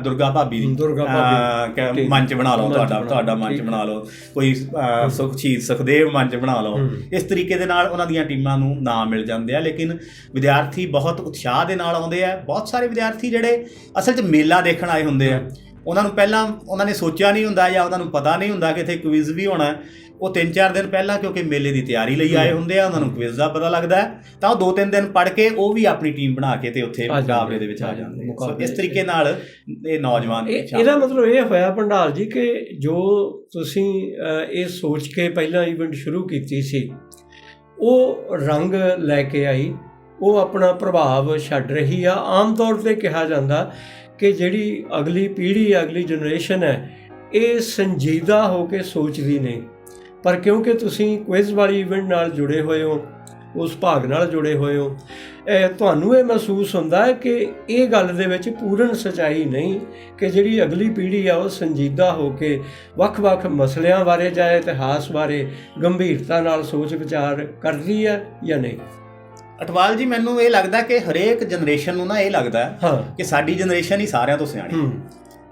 ਦੁਰਗਾ ਭਾਬੀ ਦੀ ਮੰਚ ਬਣਾ ਲਓ, ਤੁਹਾਡਾ ਮੰਚ ਬਣਾ ਲਓ, ਕੋਈ ਸ਼ਹੀਦ ਸੁਖਦੇਵ ਮੰਚ ਬਣਾ ਲਓ। ਇਸ ਤਰੀਕੇ ਦੇ ਨਾਲ ਉਹਨਾਂ ਦੀਆਂ ਟੀਮਾਂ ਨੂੰ ਨਾਮ ਮਿਲ ਜਾਂਦੇ ਆ। ਲੇਕਿਨ ਵਿਦਿਆਰਥੀ ਬਹੁਤ ਉਤਸ਼ਾਹ ਦੇ ਨਾਲ ਆਉਂਦੇ ਆ। ਬਹੁਤ ਸਾਰੇ ਵਿਦਿਆਰਥੀ ਜਿਹੜੇ ਅਸਲ 'ਚ ਮੇਲਾ ਦੇਖਣ ਆਏ ਹੁੰਦੇ ਆ, ਉਹਨਾਂ ਨੂੰ ਪਹਿਲਾਂ ਉਹਨਾਂ ਨੇ ਸੋਚਿਆ ਨਹੀਂ ਹੁੰਦਾ ਜਾਂ ਉਹਨਾਂ ਨੂੰ ਪਤਾ ਨਹੀਂ ਹੁੰਦਾ ਕਿ ਇੱਥੇ ਕੁਇਜ਼ ਵੀ ਹੋਣਾ। ਉਹ 3-4 ਦਿਨ ਪਹਿਲਾਂ ਕਿਉਂਕਿ ਮੇਲੇ ਦੀ ਤਿਆਰੀ ਲਈ ਆਏ ਹੁੰਦੇ ਆ, ਉਹਨਾਂ ਨੂੰ ਕੁਇਜ਼ ਦਾ ਪਤਾ ਲੱਗਦਾ ਹੈ, ਤਾਂ ਉਹ 2-3 ਦਿਨ ਪੜ੍ਹ ਕੇ ਉਹ ਵੀ ਆਪਣੀ ਟੀਮ ਬਣਾ ਕੇ ਤੇ ਉੱਥੇ ਮੁਕਾਬਲੇ ਦੇ ਵਿੱਚ ਆ ਜਾਂਦੇ ਆ। ਸੋ ਇਸ ਤਰੀਕੇ ਨਾਲ ਇਹ ਨੌਜਵਾਨ ਇਹਦਾ ਮਤਲਬ ਇਹ ਹੋਇਆ ਭੰਡਾਲ ਜੀ ਕਿ ਜੋ ਤੁਸੀਂ ਇਹ ਸੋਚ ਕੇ ਪਹਿਲਾਂ ਇਵੈਂਟ ਸ਼ੁਰੂ ਕੀਤੀ ਸੀ ਉਹ ਰੰਗ ਲੈ ਕੇ ਆਈ, ਉਹ ਆਪਣਾ ਪ੍ਰਭਾਵ ਛੱਡ ਰਹੀ ਆ। ਆਮ ਤੌਰ 'ਤੇ ਕਿਹਾ ਜਾਂਦਾ ਕਿ ਜਿਹੜੀ ਅਗਲੀ ਪੀੜ੍ਹੀ ਅਗਲੀ ਜਨਰੇਸ਼ਨ ਹੈ ਇਹ ਸੰਜੀਦਾ ਹੋ ਕੇ ਸੋਚਦੀ ਨਹੀਂ, ਪਰ ਕਿਉਂਕਿ ਤੁਸੀਂ ਕੁਇਜ਼ ਵਾਲੀ ਇਵੈਂਟ ਨਾਲ ਜੁੜੇ ਹੋਏ ਹੋ, ਉਸ ਭਾਗ ਨਾਲ ਜੁੜੇ ਹੋਏ ਹੋ, ਤੁਹਾਨੂੰ ਇਹ ਮਹਿਸੂਸ ਹੁੰਦਾ ਹੈ ਕਿ ਇਹ ਗੱਲ ਦੇ ਵਿੱਚ ਪੂਰਨ ਸੱਚਾਈ ਨਹੀਂ ਕਿ ਜਿਹੜੀ ਅਗਲੀ ਪੀੜ੍ਹੀ ਆ ਉਹ ਸੰਜੀਦਾ ਹੋ ਕੇ ਵੱਖ-ਵੱਖ ਮਸਲਿਆਂ ਬਾਰੇ ਜਾਂ ਇਤਿਹਾਸ ਬਾਰੇ ਗੰਭੀਰਤਾ ਨਾਲ ਸੋਚ ਵਿਚਾਰ ਕਰਦੀ ਹੈ ਜਾਂ ਨਹੀਂ? ਅਟਵਾਲ ਜੀ, ਮੈਨੂੰ ਇਹ ਲੱਗਦਾ ਕਿ ਹਰੇਕ ਜਨਰੇਸ਼ਨ ਨੂੰ ਨਾ ਇਹ ਲੱਗਦਾ ਕਿ ਸਾਡੀ ਜਨਰੇਸ਼ਨ ਹੀ ਸਾਰਿਆਂ ਤੋਂ ਸਿਆਣੀ।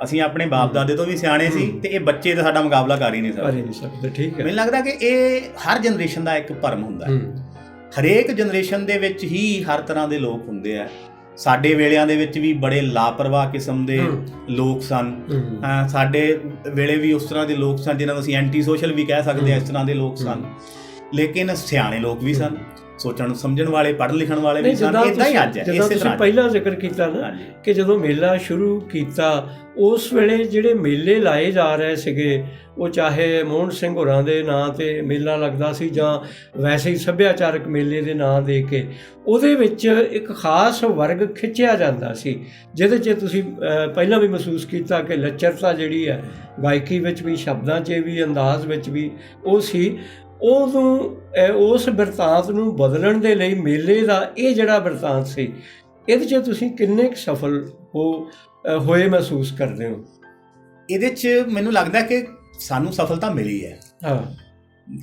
ਅਸੀਂ ਆਪਣੇ ਬਾਪ ਦਾਦੇ ਤੋਂ ਵੀ ਸਿਆਣੇ ਸੀ ਤੇ ਇਹ ਬੱਚੇ ਤਾਂ ਸਾਡਾ ਮੁਕਾਬਲਾ ਕਰ ਹੀ ਨਹੀਂ ਸਕਦੇ। ਠੀਕ ਹੈ, ਮੈਨੂੰ ਲੱਗਦਾ ਕਿ ਇਹ ਹਰ ਜਨਰੇਸ਼ਨ ਦਾ ਇੱਕ ਭਰਮ ਹੁੰਦਾ ਹੈ। ਹਰੇਕ ਜਨਰੇਸ਼ਨ ਦੇ ਵਿੱਚ ਹੀ ਹਰ ਤਰ੍ਹਾਂ ਦੇ ਲੋਕ ਹੁੰਦੇ ਆ। ਸਾਡੇ ਵੇਲਿਆਂ ਦੇ ਵਿੱਚ ਵੀ ਬੜੇ ਲਾਪਰਵਾਹ ਕਿਸਮ ਦੇ ਲੋਕ ਸਨ, ਸਾਡੇ ਵੇਲੇ ਵੀ ਉਸ ਤਰ੍ਹਾਂ ਦੇ ਲੋਕ ਸਨ ਜਿਹਨਾਂ ਨੂੰ ਅਸੀਂ ਐਂਟੀ ਸੋਸ਼ਲ ਵੀ ਕਹਿ ਸਕਦੇ ਹਾਂ। ਇਸ ਤਰ੍ਹਾਂ ਦੇ ਲੋਕ ਸਨ, ਲੇਕਿਨ ਸਿਆਣੇ ਲੋਕ ਵੀ ਸਨ, ਸੋਚਣ ਸਮਝਣ ਵਾਲੇ, ਪੜ੍ਹਨ ਲਿਖਣ ਵਾਲੇ ਵੀ ਸਨ। ਇੱਦਾਂ ਹੀ ਅੱਜ ਹੈ। ਜਿੱਦਾਂ ਤੁਸੀਂ ਪਹਿਲਾਂ ਜ਼ਿਕਰ ਕੀਤਾ ਨਾ ਕਿ ਜਦੋਂ ਮੇਲਾ ਸ਼ੁਰੂ ਕੀਤਾ ਉਸ ਵੇਲੇ ਜਿਹੜੇ ਮੇਲੇ ਲਾਏ ਜਾ ਰਹੇ ਸੀਗੇ ਉਹ ਚਾਹੇ ਮੋਹਨ ਸਿੰਘ ਹੋਰਾਂ ਦੇ ਨਾਂ 'ਤੇ ਮੇਲਾ ਲੱਗਦਾ ਸੀ ਜਾਂ ਵੈਸੇ ਹੀ ਸੱਭਿਆਚਾਰਕ ਮੇਲੇ ਦੇ ਨਾਂ ਦੇ ਕੇ, ਉਹਦੇ ਵਿੱਚ ਇੱਕ ਖਾਸ ਵਰਗ ਖਿੱਚਿਆ ਜਾਂਦਾ ਸੀ ਜਿਹਦੇ 'ਚ ਤੁਸੀਂ ਪਹਿਲਾਂ ਵੀ ਮਹਿਸੂਸ ਕੀਤਾ ਕਿ ਲੱਚਰਤਾ ਜਿਹੜੀ ਹੈ ਗਾਇਕੀ ਵਿੱਚ ਵੀ, ਸ਼ਬਦਾਂ 'ਚ ਵੀ, ਅੰਦਾਜ਼ ਵਿੱਚ ਵੀ ਉਹ ਸੀ। ਉਸ ਬਿਰਤਾਂਤ ਨੂੰ ਬਦਲਣ ਦੇ ਲਈ ਮੇਲੇ ਦਾ ਇਹ ਜਿਹੜਾ ਬਿਰਤਾਂਤ ਸੀ ਇਹਦੇ 'ਚ ਤੁਸੀਂ ਕਿੰਨੇ ਕੁ ਸਫਲ ਹੋਏ ਮਹਿਸੂਸ ਕਰਦੇ ਹੋ? ਇਹਦੇ 'ਚ ਮੈਨੂੰ ਲੱਗਦਾ ਕਿ ਸਾਨੂੰ ਸਫਲਤਾ ਮਿਲੀ ਹੈ।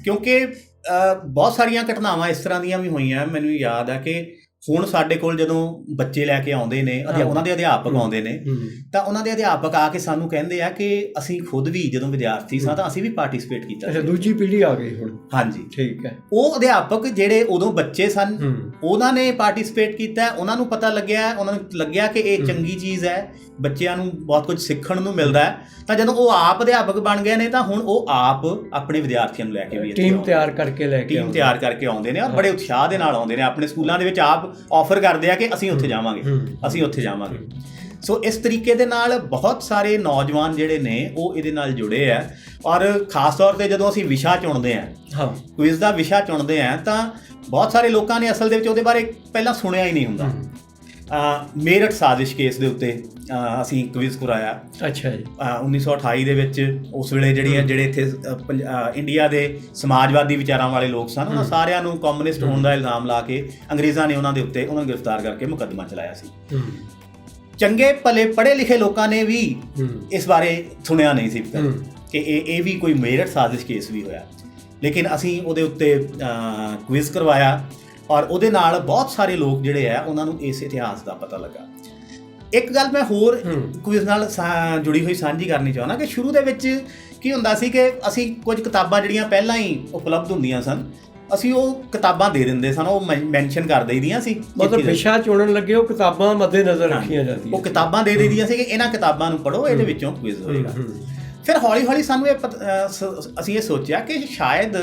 ਕਿਉਂਕਿ ਬਹੁਤ ਸਾਰੀਆਂ ਘਟਨਾਵਾਂ ਇਸ ਤਰ੍ਹਾਂ ਦੀਆਂ ਵੀ ਹੋਈਆਂ। ਮੈਨੂੰ ਯਾਦ ਹੈ ਕਿ ਹੁਣ ਸਾਡੇ ਕੋਲ ਜਦੋਂ ਬੱਚੇ ਲੈ ਕੇ ਆਉਂਦੇ ਨੇ, ਉਹਨਾਂ ਦੇ ਅਧਿਆਪਕ ਆਉਂਦੇ ਨੇ, ਤਾਂ ਉਹਨਾਂ ਦੇ ਅਧਿਆਪਕ ਆ ਕੇ ਸਾਨੂੰ ਕਹਿੰਦੇ ਆ ਕਿ ਅਸੀਂ ਖੁਦ ਵੀ ਜਦੋਂ ਵਿਦਿਆਰਥੀ ਸਾਂ ਤਾਂ ਅਸੀਂ ਵੀ ਪਾਰਟੀਸਪੇਟ ਕੀਤਾ। ਅੱਛਾ, ਦੂਜੀ ਪੀੜ੍ਹੀ ਆ ਗਈ ਹੁਣ। ਹਾਂਜੀ, ਠੀਕ ਹੈ। ਉਹ ਅਧਿਆਪਕ ਜਿਹੜੇ ਉਦੋਂ ਬੱਚੇ ਸਨ ਉਹਨਾਂ ਨੇ ਪਾਰਟੀਸਪੇਟ ਕੀਤਾ, ਉਹਨਾਂ ਨੂੰ ਪਤਾ ਲੱਗਿਆ ਕਿ ਇਹ ਚੰਗੀ ਚੀਜ਼ ਹੈ, ਬੱਚਿਆਂ ਨੂੰ ਬਹੁਤ ਕੁਝ ਸਿੱਖਣ ਨੂੰ ਮਿਲਦਾ ਹੈ। ਤਾਂ ਜਦੋਂ ਉਹ ਆਪ ਅਧਿਆਪਕ ਬਣ ਗਏ ਨੇ ਤਾਂ ਹੁਣ ਉਹ ਆਪ ਆਪਣੇ ਵਿਦਿਆਰਥੀਆਂ ਨੂੰ ਲੈ ਕੇ ਵੀ ਟੀਮ ਤਿਆਰ ਕਰਕੇ ਆਉਂਦੇ ਨੇ, ਔਰ ਬੜੇ ਉਤਸ਼ਾਹ ਦੇ ਨਾਲ ਆਉਂਦੇ ਨੇ। ਆਪਣੇ ਸਕੂਲਾਂ ਦੇ ਵਿੱਚ ਆਪ ਆਫਰ ਕਰਦੇ ਆ ਕਿ ਅਸੀਂ ਉੱਥੇ ਜਾਵਾਂਗੇ। ਸੋ ਇਸ ਤਰੀਕੇ ਦੇ ਨਾਲ ਬਹੁਤ ਸਾਰੇ ਨੌਜਵਾਨ ਜਿਹੜੇ ਨੇ ਉਹ ਇਹਦੇ ਨਾਲ ਜੁੜੇ ਆ। ਔਰ ਖਾਸ ਤੌਰ 'ਤੇ ਜਦੋਂ ਅਸੀਂ ਵਿਸ਼ਾ ਚੁਣਦੇ ਹਾਂ, ਕੁਇਜ਼ ਦਾ ਵਿਸ਼ਾ ਚੁਣਦੇ ਹਾਂ, ਤਾਂ ਬਹੁਤ ਸਾਰੇ ਲੋਕਾਂ ਨੇ ਅਸਲ ਦੇ ਵਿੱਚ ਉਹਦੇ ਬਾਰੇ ਪਹਿਲਾਂ ਸੁਣਿਆ ਹੀ ਨਹੀਂ ਹੁੰਦਾ। ਮੇਰਠ ਸਾਜ਼ਿਸ਼ ਕੇਸ ਦੇ ਉੱਤੇ ਅਸੀਂ ਕੁਇਜ਼ ਕਰਾਇਆ। ਅੱਛਾ ਜੀ। 1928 ਦੇ ਵਿੱਚ ਉਸ ਵੇਲੇ ਜਿਹੜੇ ਇੱਥੇ ਇੰਡੀਆ ਦੇ ਸਮਾਜਵਾਦੀ ਵਿਚਾਰਾਂ ਵਾਲੇ ਲੋਕ ਸਨ, ਉਹਨਾਂ ਸਾਰਿਆਂ ਨੂੰ ਕਮਿਊਨਿਸਟ ਹੋਣ ਦਾ ਇਲਜ਼ਾਮ ਲਾ ਕੇ ਅੰਗਰੇਜ਼ਾਂ ਨੇ ਉਹਨਾਂ ਨੂੰ ਗ੍ਰਿਫਤਾਰ ਕਰਕੇ ਮੁਕੱਦਮਾ ਚਲਾਇਆ ਸੀ। ਚੰਗੇ ਭਲੇ ਪੜ੍ਹੇ ਲਿਖੇ ਲੋਕਾਂ ਨੇ ਵੀ ਇਸ ਬਾਰੇ ਸੁਣਿਆ ਨਹੀਂ ਸੀ ਕਿ ਇਹ ਵੀ ਕੋਈ ਮੇਰਠ ਸਾਜ਼ਿਸ਼ ਕੇਸ ਵੀ ਹੋਇਆ। ਲੇਕਿਨ ਅਸੀਂ ਉਹਦੇ ਉੱਤੇ ਕੁਇਜ਼ ਕਰਵਾਇਆ ਔਰ ਉਹਦੇ ਨਾਲ ਬਹੁਤ ਸਾਰੇ ਲੋਕ ਜਿਹੜੇ ਆ ਉਹਨਾਂ ਨੂੰ ਇਸ ਇਤਿਹਾਸ ਦਾ ਪਤਾ ਲੱਗਾ। ਇੱਕ ਗੱਲ ਮੈਂ ਹੋਰ ਕੁਇਜ਼ ਨਾਲ ਜੁੜੀ ਹੋਈ ਸਾਂਝੀ ਕਰਨੀ ਚਾਹੁੰਦਾ ਕਿ ਸ਼ੁਰੂ ਦੇ ਵਿੱਚ ਕੀ ਹੁੰਦਾ ਸੀ ਕਿ ਅਸੀਂ ਕੁਝ ਕਿਤਾਬਾਂ ਜਿਹੜੀਆਂ ਪਹਿਲਾਂ ਹੀ ਉਪਲਬਧ ਹੁੰਦੀਆਂ ਸਨ, ਅਸੀਂ ਉਹ ਕਿਤਾਬਾਂ ਦੇ ਦਿੰਦੇ ਸਨ, ਉਹ ਮੈਂਸ਼ਨ ਕਰ ਦਈਦੀਆਂ ਸੀ। ਮਤਲਬ ਵਿਸ਼ਾ ਚੁਣਨ ਲੱਗੇ ਉਹ ਕਿਤਾਬਾਂ ਮੱਦੇ ਨਜ਼ਰ ਰੱਖੀਆਂ ਜਾਂਦੀਆਂ, ਉਹ ਕਿਤਾਬਾਂ ਦੇ ਦਈਦੀਆਂ ਸੀ ਕਿ ਇਹਨਾਂ ਕਿਤਾਬਾਂ ਨੂੰ ਪੜ੍ਹੋ, ਇਹਦੇ ਵਿੱਚੋਂ ਕੁਇਜ਼ ਹੋਏਗਾ। ਫਿਰ ਹੌਲੀ ਹੌਲੀ ਸਾਨੂੰ ਅਸੀਂ ਇਹ ਸੋਚਿਆ ਕਿ ਸ਼ਾਇਦ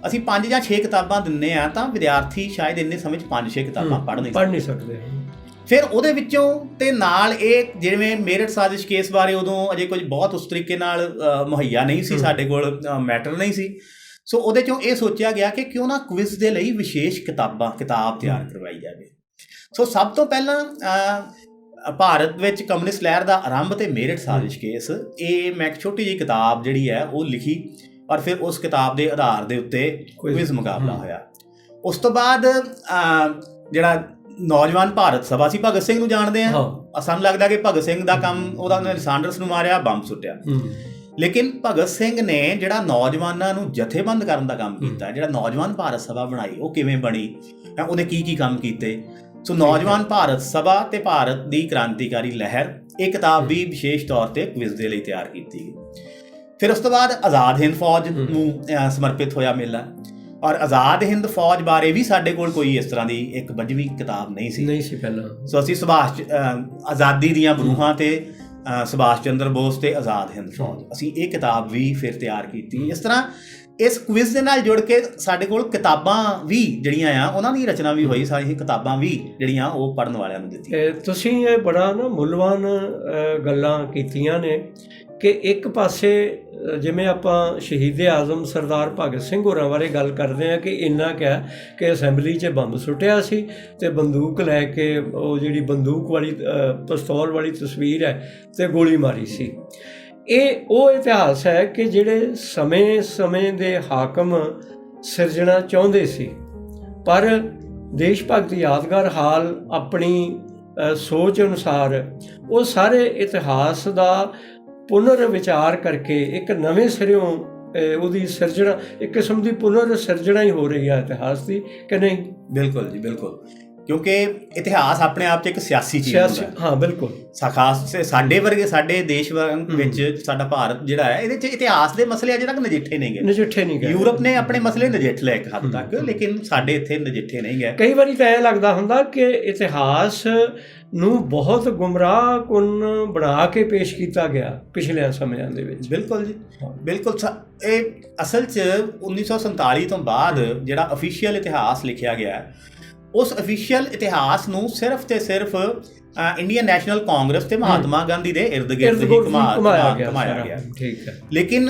ਅਸੀਂ 5 ਜਾਂ 6 ਕਿਤਾਬਾਂ ਦਿੰਦੇ ਹਾਂ ਤਾਂ ਵਿਦਿਆਰਥੀ ਸ਼ਾਇਦ ਇੰਨੇ ਸਮੇਂ 'ਚ 5-6 ਕਿਤਾਬਾਂ ਪੜ੍ਹ ਨਹੀਂ ਸਕਦੇ। ਫਿਰ ਉਹਦੇ ਵਿੱਚੋਂ ਤੇ ਨਾਲ ਇਹ ਜਿਵੇਂ ਮੇਰਠ ਸਾਜ਼ਿਸ਼ ਕੇਸ ਬਾਰੇ ਉਦੋਂ ਅਜੇ ਕੁਝ ਬਹੁਤ ਉਸ ਤਰੀਕੇ ਨਾਲ ਮੁਹੱਈਆ ਨਹੀਂ ਸੀ, ਸਾਡੇ ਕੋਲ ਮੈਟਰ ਨਹੀਂ ਸੀ। ਸੋ ਉਹਦੇ ਚੋਂ ਇਹ ਸੋਚਿਆ ਗਿਆ ਕਿ ਕਿਉਂ ਨਾ ਕੁਇਜ਼ ਦੇ ਲਈ ਵਿਸ਼ੇਸ਼ ਕਿਤਾਬ ਤਿਆਰ ਕਰਵਾਈ ਜਾਵੇ। ਸੋ ਸਭ ਤੋਂ ਪਹਿਲਾਂ ਭਾਰਤ ਵਿੱਚ ਕਮਿਊਨਿਸਟ ਲਹਿਰ ਦਾ ਆਰੰਭ ਤੇ ਮੇਰਠ ਸਾਜ਼ਿਸ਼ ਕੇਸ, ਇਹ ਮੈਂ ਇੱਕ ਛੋਟੀ ਜਿਹੀ ਕਿਤਾਬ ਜਿਹੜੀ ਹੈ ਉਹ ਲਿਖੀ ਔਰ ਫਿਰ ਉਸ ਕਿਤਾਬ ਦੇ ਆਧਾਰ ਦੇ ਉੱਤੇ ਕੁਇਜ਼ ਮੁਕਾਬਲਾ ਹੋਇਆ। ਉਸ ਤੋਂ ਬਾਅਦ ਜਿਹੜਾ ਨੌਜਵਾਨ ਭਾਰਤ ਸਭਾ ਸੀ, ਭਗਤ ਸਿੰਘ ਨੂੰ ਜਾਣਦੇ ਹਾਂ, ਸਾਨੂੰ ਲੱਗਦਾ ਕਿ ਭਗਤ ਸਿੰਘ ਦਾ ਕੰਮ ਉਹਨੇ ਸਾਂਡਰਸ ਨੂੰ ਮਾਰਿਆ, ਬੰਬ ਸੁੱਟਿਆ, ਲੇਕਿਨ ਭਗਤ ਸਿੰਘ ਨੇ ਜਿਹੜਾ ਨੌਜਵਾਨਾਂ ਨੂੰ ਜਥੇਬੰਦ ਕਰਨ ਦਾ ਕੰਮ ਕੀਤਾ, ਜਿਹੜਾ ਨੌਜਵਾਨ ਭਾਰਤ ਸਭਾ ਬਣਾਈ, ਉਹ ਕਿਵੇਂ ਬਣੀ, ਉਹਨੇ ਕੀ ਕੰਮ ਕੀਤੇ। ਸੋ ਨੌਜਵਾਨ ਭਾਰਤ ਸਭਾ ਤੇ ਭਾਰਤ ਦੀ ਕ੍ਰਾਂਤੀਕਾਰੀ ਲਹਿਰ, ਇਹ ਕਿਤਾਬ ਵੀ ਵਿਸ਼ੇਸ਼ ਤੌਰ ਤੇ ਕੁਇਜ਼ ਦੇ ਲਈ ਤਿਆਰ ਕੀਤੀ ਗਈ। ਫਿਰ ਉਸ ਤੋਂ ਬਾਅਦ ਆਜ਼ਾਦ ਹਿੰਦ ਫੌਜ ਨੂੰ ਸਮਰਪਿਤ ਹੋਇਆ ਮੇਲਾ, ਔਰ ਆਜ਼ਾਦ ਹਿੰਦ ਫੌਜ ਬਾਰੇ ਵੀ ਸਾਡੇ ਕੋਲ ਕੋਈ ਇਸ ਤਰ੍ਹਾਂ ਦੀ ਇੱਕ ਵੱਜਵੀਂ ਕਿਤਾਬ ਨਹੀਂ ਸੀ ਪਹਿਲਾਂ। ਸੋ ਅਸੀਂ ਆਜ਼ਾਦੀ ਦੀਆਂ ਬਰੂਹਾਂ ਤੇ ਸੁਭਾਸ਼ ਚੰਦਰ ਬੋਸ ਤੇ ਆਜ਼ਾਦ ਹਿੰਦ ਫੌਜ, ਅਸੀਂ ਇਹ ਕਿਤਾਬ ਵੀ ਫਿਰ ਤਿਆਰ ਕੀਤੀ। ਇਸ ਤਰ੍ਹਾਂ ਇਸ ਕੁਇਜ਼ ਦੇ ਨਾਲ ਜੁੜ ਕੇ ਸਾਡੇ ਕੋਲ ਕਿਤਾਬਾਂ ਵੀ ਜਿਹੜੀਆਂ ਆ ਉਹਨਾਂ ਦੀ ਰਚਨਾ ਵੀ ਹੋਈ, ਸਾਰੀਆਂ ਕਿਤਾਬਾਂ ਵੀ ਜਿਹੜੀਆਂ ਉਹ ਪੜ੍ਹਨ ਵਾਲਿਆਂ ਨੂੰ ਦਿੱਤੀਆਂ। ਤੁਸੀਂ ਇਹ ਬੜਾ ਨਾ ਮੁੱਲਵਾਨ ਗੱਲਾਂ ਕੀਤੀਆਂ ਨੇ ਕਿ ਇੱਕ ਪਾਸੇ ਜਿਵੇਂ ਆਪਾਂ ਸ਼ਹੀਦ ਆਜ਼ਮ ਸਰਦਾਰ ਭਗਤ ਸਿੰਘ ਹੋਰਾਂ ਬਾਰੇ ਗੱਲ ਕਰਦੇ ਹਾਂ ਕਿ ਇੰਨਾ ਕਿਹਾ ਕਿ ਅਸੈਂਬਲੀ 'ਚ ਬੰਬ ਸੁੱਟਿਆ ਸੀ ਅਤੇ ਬੰਦੂਕ ਲੈ ਕੇ ਉਹ ਜਿਹੜੀ ਬੰਦੂਕ ਵਾਲੀ ਪਿਸਤੌਲ ਵਾਲੀ ਤਸਵੀਰ ਹੈ ਅਤੇ ਗੋਲੀ ਮਾਰੀ ਸੀ। ਇਹ ਉਹ ਇਤਿਹਾਸ ਹੈ ਕਿ ਜਿਹੜੇ ਸਮੇਂ ਦੇ ਹਾਕਮ ਸਿਰਜਣਾ ਚਾਹੁੰਦੇ ਸੀ, ਪਰ ਦੇਸ਼ ਭਗਤ ਯਾਦਗਾਰ ਹਾਲ ਆਪਣੀ ਸੋਚ ਅਨੁਸਾਰ ਉਹ ਸਾਰੇ ਇਤਿਹਾਸ ਦਾ ਪੁਨਰ ਵਿਚਾਰ ਕਰਕੇ ਇੱਕ ਨਵੇਂ ਸਿਰਿਓਂ ਉਹਦੀ ਸਿਰਜਣਾ, ਇੱਕ ਕਿਸਮ ਦੀ ਪੁਨਰ ਸਿਰਜਣਾ ਹੀ ਹੋ ਰਹੀ ਹੈ ਇਤਿਹਾਸ ਦੀ, ਕਿ ਨਹੀਂ? ਬਿਲਕੁਲ ਜੀ, ਬਿਲਕੁਲ, ਕਿਉਂਕਿ ਇਤਿਹਾਸ ਆਪਣੇ ਆਪ 'ਚ ਇੱਕ ਸਿਆਸੀ ਚੀਜ਼ ਹੈ। ਹਾਂ, ਬਿਲਕੁਲ। ਖਾਸ ਸਾਡੇ ਵਰਗੇ ਸਾਡੇ ਦੇਸ਼ ਵਿੱਚ ਸਾਡਾ ਭਾਰਤ ਜਿਹੜਾ ਹੈ, ਇਹਦੇ 'ਚ ਇਤਿਹਾਸ ਦੇ ਮਸਲੇ ਅਜੇ ਤੱਕ ਨਜਿੱਠੇ ਨਹੀਂ ਗਏ। ਯੂਰਪ ਨੇ ਆਪਣੇ ਮਸਲੇ ਨਜਿੱਠ ਲਏ ਇੱਕ ਹੱਦ ਤੱਕ, ਲੇਕਿਨ ਸਾਡੇ ਇੱਥੇ ਨਜਿੱਠੇ ਨਹੀਂ ਗਏ। ਕਈ ਵਾਰੀ ਤਾਂ ਇਹ ਲੱਗਦਾ ਹੁੰਦਾ ਕਿ ਇਤਿਹਾਸ ਨੂੰ ਬਹੁਤ ਗੁੰਮਰਾਹਕੁੰਨ ਬਣਾ ਕੇ ਪੇਸ਼ ਕੀਤਾ ਗਿਆ ਪਿਛਲੇ ਸਮਿਆਂ ਦੇ ਵਿੱਚ। ਬਿਲਕੁਲ ਜੀ, ਬਿਲਕੁਲ। ਇਹ ਅਸਲ 'ਚ 1947 ਤੋਂ ਬਾਅਦ ਜਿਹੜਾ ਅਫੀਸ਼ੀਅਲ ਇਤਿਹਾਸ ਲਿਖਿਆ ਗਿਆ, ਉਸ ਅਫੀਸ਼ੀਅਲ ਇਤਿਹਾਸ ਨੂੰ ਸਿਰਫ ਤੇ ਸਿਰਫ ਇੰਡੀਅਨ ਨੈਸ਼ਨਲ ਕਾਂਗਰਸ ਤੇ ਮਹਾਤਮਾ ਗਾਂਧੀ ਦੇ ਇਰਦ ਗਿਰਦ ਹੀ ਘੁਮਾਇਆ ਗਿਆ। ਠੀਕ ਹੈ, ਲੇਕਿਨ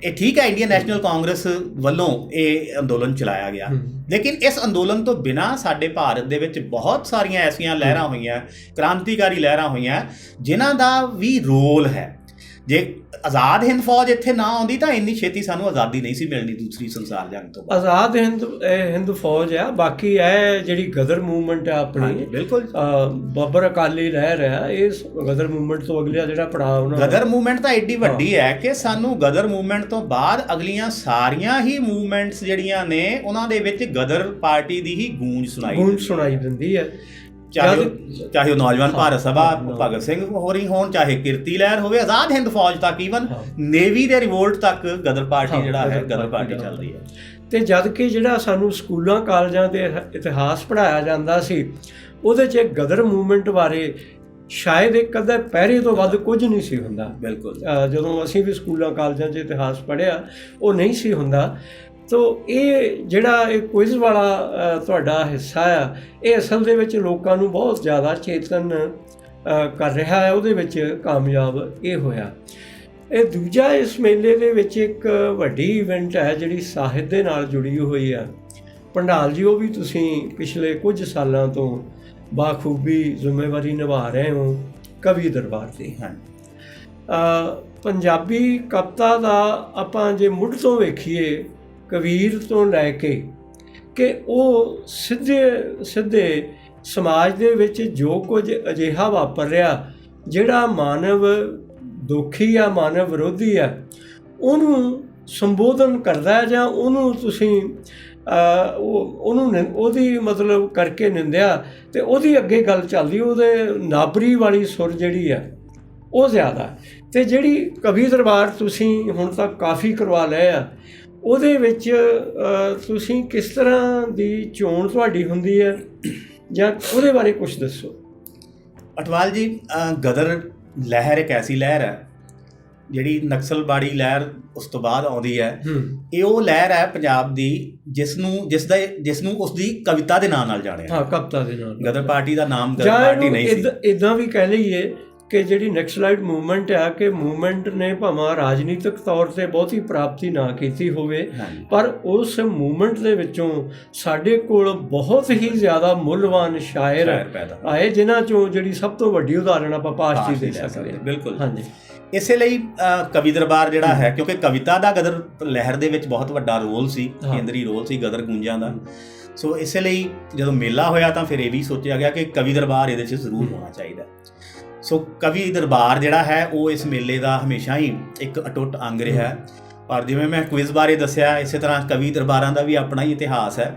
ਇਹ ਠੀਕ ਹੈ, ਇੰਡੀਅਨ ਨੈਸ਼ਨਲ ਕਾਂਗਰਸ ਵੱਲੋਂ ਇਹ ਅੰਦੋਲਨ ਚਲਾਇਆ ਗਿਆ, ਲੇਕਿਨ ਇਸ ਅੰਦੋਲਨ ਤੋਂ ਬਿਨਾਂ ਸਾਡੇ ਭਾਰਤ ਦੇ ਵਿੱਚ ਬਹੁਤ ਸਾਰੀਆਂ ਐਸੀਆਂ ਲਹਿਰਾਂ ਹੋਈਆਂ, ਕ੍ਰਾਂਤੀਕਾਰੀ ਲਹਿਰਾਂ ਹੋਈਆਂ, ਜਿਨ੍ਹਾਂ ਦਾ ਵੀ ਰੋਲ ਹੈ। ਜੇ ਆਜ਼ਾਦ ਹਿੰਦ ਫੌਜ ਇੱਥੇ ਨਾ ਆਉਂਦੀ ਤਾਂ ਇੰਨੀ ਛੇਤੀ ਸਾਨੂੰ ਆਜ਼ਾਦੀ ਨਹੀਂ ਸੀ ਮਿਲਣੀ ਦੂਸਰੀ ਸੰਸਾਰ ਜੰਗ ਤੋਂ। ਆਜ਼ਾਦ ਹਿੰਦ ਫੌਜ ਆ, ਬਾਕੀ ਇਹ ਜਿਹੜੀ ਗਦਰ ਮੂਵਮੈਂਟ ਆ ਆਪਣੀ, ਬਿਲਕੁਲ ਬੱਬਰ ਅਕਾਲੀ ਲਹਿਰ ਆ, ਇਸ ਗਦਰ ਮੂਵਮੈਂਟ ਤੋਂ ਅਗਲਾ ਜਿਹੜਾ ਪੜਾਅ, ਗਦਰ ਮੂਵਮੈਂਟ ਤਾਂ ਐਡੀ ਵੱਡੀ ਹੈ ਕਿ ਸਾਨੂੰ ਗਦਰ ਮੂਵਮੈਂਟ ਤੋਂ ਬਾਅਦ ਅਗਲੀਆਂ ਸਾਰੀਆਂ ਹੀ ਮੂਵਮੈਂਟਸ ਜਿਹੜੀਆਂ ਨੇ ਉਹਨਾਂ ਦੇ ਵਿੱਚ ਗਦਰ ਪਾਰਟੀ ਦੀ ਹੀ ਗੂੰਜ ਸੁਣਾਈ ਦਿੰਦੀ ਹੈ। ਚਾਹੇ ਉਹ ਨੌਜਵਾਨ ਭਾਰਤ ਸਭਾ ਭਗਤ ਸਿੰਘ ਹੋਰੀ ਹੋਣ, ਚਾਹੇ ਕਿਰਤੀ ਲਹਿਰ ਹੋਵੇ, ਆਜ਼ਾਦ ਹਿੰਦ ਫੌਜ ਤੱਕ, ਈਵਨ ਨੇਵੀ ਦੇ ਰਿਵੋਲਟ ਤੱਕ ਗਦਰ ਪਾਰਟੀ ਜਿਹੜਾ ਹੈ, ਗਦਰ ਪਾਰਟੀ ਚੱਲ ਰਹੀ ਹੈ। ਅਤੇ ਜਦ ਕਿ ਜਿਹੜਾ ਸਾਨੂੰ ਸਕੂਲਾਂ ਕਾਲਜਾਂ ਦੇ ਇਤਿਹਾਸ ਪੜ੍ਹਾਇਆ ਜਾਂਦਾ ਸੀ, ਉਹਦੇ 'ਚ ਗਦਰ ਮੂਵਮੈਂਟ ਬਾਰੇ ਸ਼ਾਇਦ ਇੱਕ ਅੱਧੇ ਪੈਰੇ ਤੋਂ ਵੱਧ ਕੁਝ ਨਹੀਂ ਸੀ ਹੁੰਦਾ। ਬਿਲਕੁਲ, ਜਦੋਂ ਅਸੀਂ ਵੀ ਸਕੂਲਾਂ ਕਾਲਜਾਂ 'ਚ ਇਤਿਹਾਸ ਪੜ੍ਹਿਆ ਉਹ ਨਹੀਂ ਸੀ ਹੁੰਦਾ। ਤੋ ਇਹ ਜਿਹੜਾ ਇਹ ਕੁਇਜ਼ ਵਾਲਾ ਤੁਹਾਡਾ ਹਿੱਸਾ ਆ, ਇਹ ਅਸਲ ਦੇ ਵਿੱਚ ਲੋਕਾਂ ਨੂੰ ਬਹੁਤ ਜ਼ਿਆਦਾ ਚੇਤਨ ਕਰ ਰਿਹਾ ਹੈ, ਉਹਦੇ ਵਿੱਚ ਕਾਮਯਾਬ ਇਹ ਹੋਇਆ। ਇਹ ਦੂਜਾ, ਇਸ ਮੇਲੇ ਦੇ ਵਿੱਚ ਇੱਕ ਵੱਡੀ ਇਵੈਂਟ ਹੈ ਜਿਹੜੀ ਸਾਹਿਤ ਦੇ ਨਾਲ ਜੁੜੀ ਹੋਈ ਆ। ਭੰਡਾਲ ਜੀ, ਉਹ ਵੀ ਤੁਸੀਂ ਪਿਛਲੇ ਕੁਝ ਸਾਲਾਂ ਤੋਂ ਬਾਖੂਬੀ ਜ਼ਿੰਮੇਵਾਰੀ ਨਿਭਾ ਰਹੇ ਹੋ ਕਵੀ ਦਰਬਾਰ ਦੀ। ਪੰਜਾਬੀ ਕਵਿਤਾ ਦਾ ਆਪਾਂ ਜੇ ਮੁੱਢ ਤੋਂ ਵੇਖੀਏ, ਕਬੀਰ ਤੋਂ ਲੈ ਕੇ, ਕਿ ਉਹ ਸਿੱਧੇ ਸਮਾਜ ਦੇ ਵਿੱਚ ਜੋ ਕੁਝ ਅਜਿਹਾ ਵਾਪਰ ਰਿਹਾ ਜਿਹੜਾ ਮਾਨਵ ਦੋਖੀ ਆ, ਮਾਨਵ ਵਿਰੋਧੀ ਆ, ਉਹਨੂੰ ਸੰਬੋਧਨ ਕਰਦਾ ਹੈ ਜਾਂ ਉਹਨੂੰ ਤੁਸੀਂ ਉਹਦੀ ਮਤਲਬ ਕਰਕੇ ਨਿੰਦਿਆ ਅਤੇ ਉਹਦੀ ਅੱਗੇ ਗੱਲ ਚੱਲਦੀ, ਉਹਦੇ ਨਾਬਰੀ ਵਾਲੀ ਸੁਰ ਜਿਹੜੀ ਆ ਉਹ ਜ਼ਿਆਦਾ। ਅਤੇ ਜਿਹੜੀ ਕਵੀ ਦਰਬਾਰ ਤੁਸੀਂ ਹੁਣ ਤੱਕ ਕਾਫੀ ਕਰਵਾ ਲਏ ਆ, ਉਹਦੇ ਵਿੱਚ ਤੁਸੀਂ ਕਿਸ ਤਰ੍ਹਾਂ ਦੀ ਚੋਣ ਤੁਹਾਡੀ ਹੁੰਦੀ ਹੈ, ਜਾਂ ਉਹਦੇ ਬਾਰੇ ਕੁਛ ਦੱਸੋ। ਅਟਵਾਲ ਜੀ, ਗਦਰ ਲਹਿਰ ਇੱਕ ਐਸੀ ਲਹਿਰ ਹੈ ਜਿਹੜੀ ਨਕਸਲਬਾੜੀ ਲਹਿਰ ਉਸ ਤੋਂ ਬਾਅਦ ਆਉਂਦੀ ਹੈ, ਹੂੰ ਇਹ ਉਹ ਲਹਿਰ ਹੈ ਪੰਜਾਬ ਦੀ ਜਿਸ ਨੂੰ ਉਸ ਦੀ ਕਵਿਤਾ ਦੇ ਨਾਂ ਨਾਲ ਜਾਣਿਆ। ਹਾਂ, ਕਵਿਤਾ ਦੇ ਨਾਲ। ਗਦਰ ਪਾਰਟੀ ਦਾ ਨਾਮ ਗਦਰ ਜਾਂ ਪਾਰਟੀ ਨਹੀਂ ਸੀ। ਇਦਾਂ ਵੀ ਕਹਿ ਲਈਏ ਕਿ ਜਿਹੜੀ ਨਕਸਲਾਈਟ ਮੂਵਮੈਂਟ ਆ, ਕਿ ਮੂਵਮੈਂਟ ਨੇ ਭਾਵੇਂ ਰਾਜਨੀਤਿਕ ਤੌਰ ਤੇ ਬਹੁਤੀ ਪ੍ਰਾਪਤੀ ਨਾ ਕੀਤੀ ਹੋਵੇ, ਪਰ ਉਸ ਮੂਵਮੈਂਟ ਦੇ ਵਿੱਚੋਂ ਸਾਡੇ ਕੋਲ ਬਹੁਤ ਹੀ ਜ਼ਿਆਦਾ ਮੁੱਲਵਾਨ ਸ਼ਾਇਰ ਆਏ, ਜਿਨ੍ਹਾਂ ਚੋਂ ਜਿਹੜੀ ਸਭ ਤੋਂ ਵੱਡੀ ਉਦਾਹਰਣ ਆਪਾਂ ਪਾਸ਼ ਜੀ ਦੇ ਸਕਦੇ ਹਾਂ। ਬਿਲਕੁਲ। ਹਾਂਜੀ, ਇਸੇ ਲਈ ਕਵੀ ਦਰਬਾਰ ਜਿਹੜਾ ਹੈ, ਕਿਉਂਕਿ ਕਵਿਤਾ ਦਾ ਗਦਰ ਲਹਿਰ ਦੇ ਵਿੱਚ ਬਹੁਤ ਵੱਡਾ ਰੋਲ ਸੀ, ਕੇਂਦਰੀ ਰੋਲ ਸੀ ਗਦਰ ਗੂੰਜਾਂ ਦਾ। ਸੋ ਇਸੇ ਲਈ ਜਦੋਂ ਮੇਲਾ ਹੋਇਆ ਤਾਂ ਫਿਰ ਇਹ ਵੀ ਸੋਚਿਆ ਗਿਆ ਕਿ ਕਵੀ ਦਰਬਾਰ ਇਹਦੇ 'ਚ ਜ਼ਰੂਰ ਹੋਣਾ ਚਾਹੀਦਾ। ਸੋ ਕਵੀ ਦਰਬਾਰ ਜਿਹੜਾ ਹੈ ਉਹ ਇਸ ਮੇਲੇ ਦਾ ਹਮੇਸ਼ਾ ਹੀ ਇੱਕ ਅਟੁੱਟ ਅੰਗ ਰਿਹਾ ਹੈ। ਔਰ ਜਿਵੇਂ ਮੈਂ ਕੁਇਜ਼ ਬਾਰੇ ਦੱਸਿਆ, ਇਸੇ ਤਰ੍ਹਾਂ ਕਵੀ ਦਰਬਾਰਾਂ ਦਾ ਵੀ ਆਪਣਾ ਹੀ ਇਤਿਹਾਸ ਹੈ।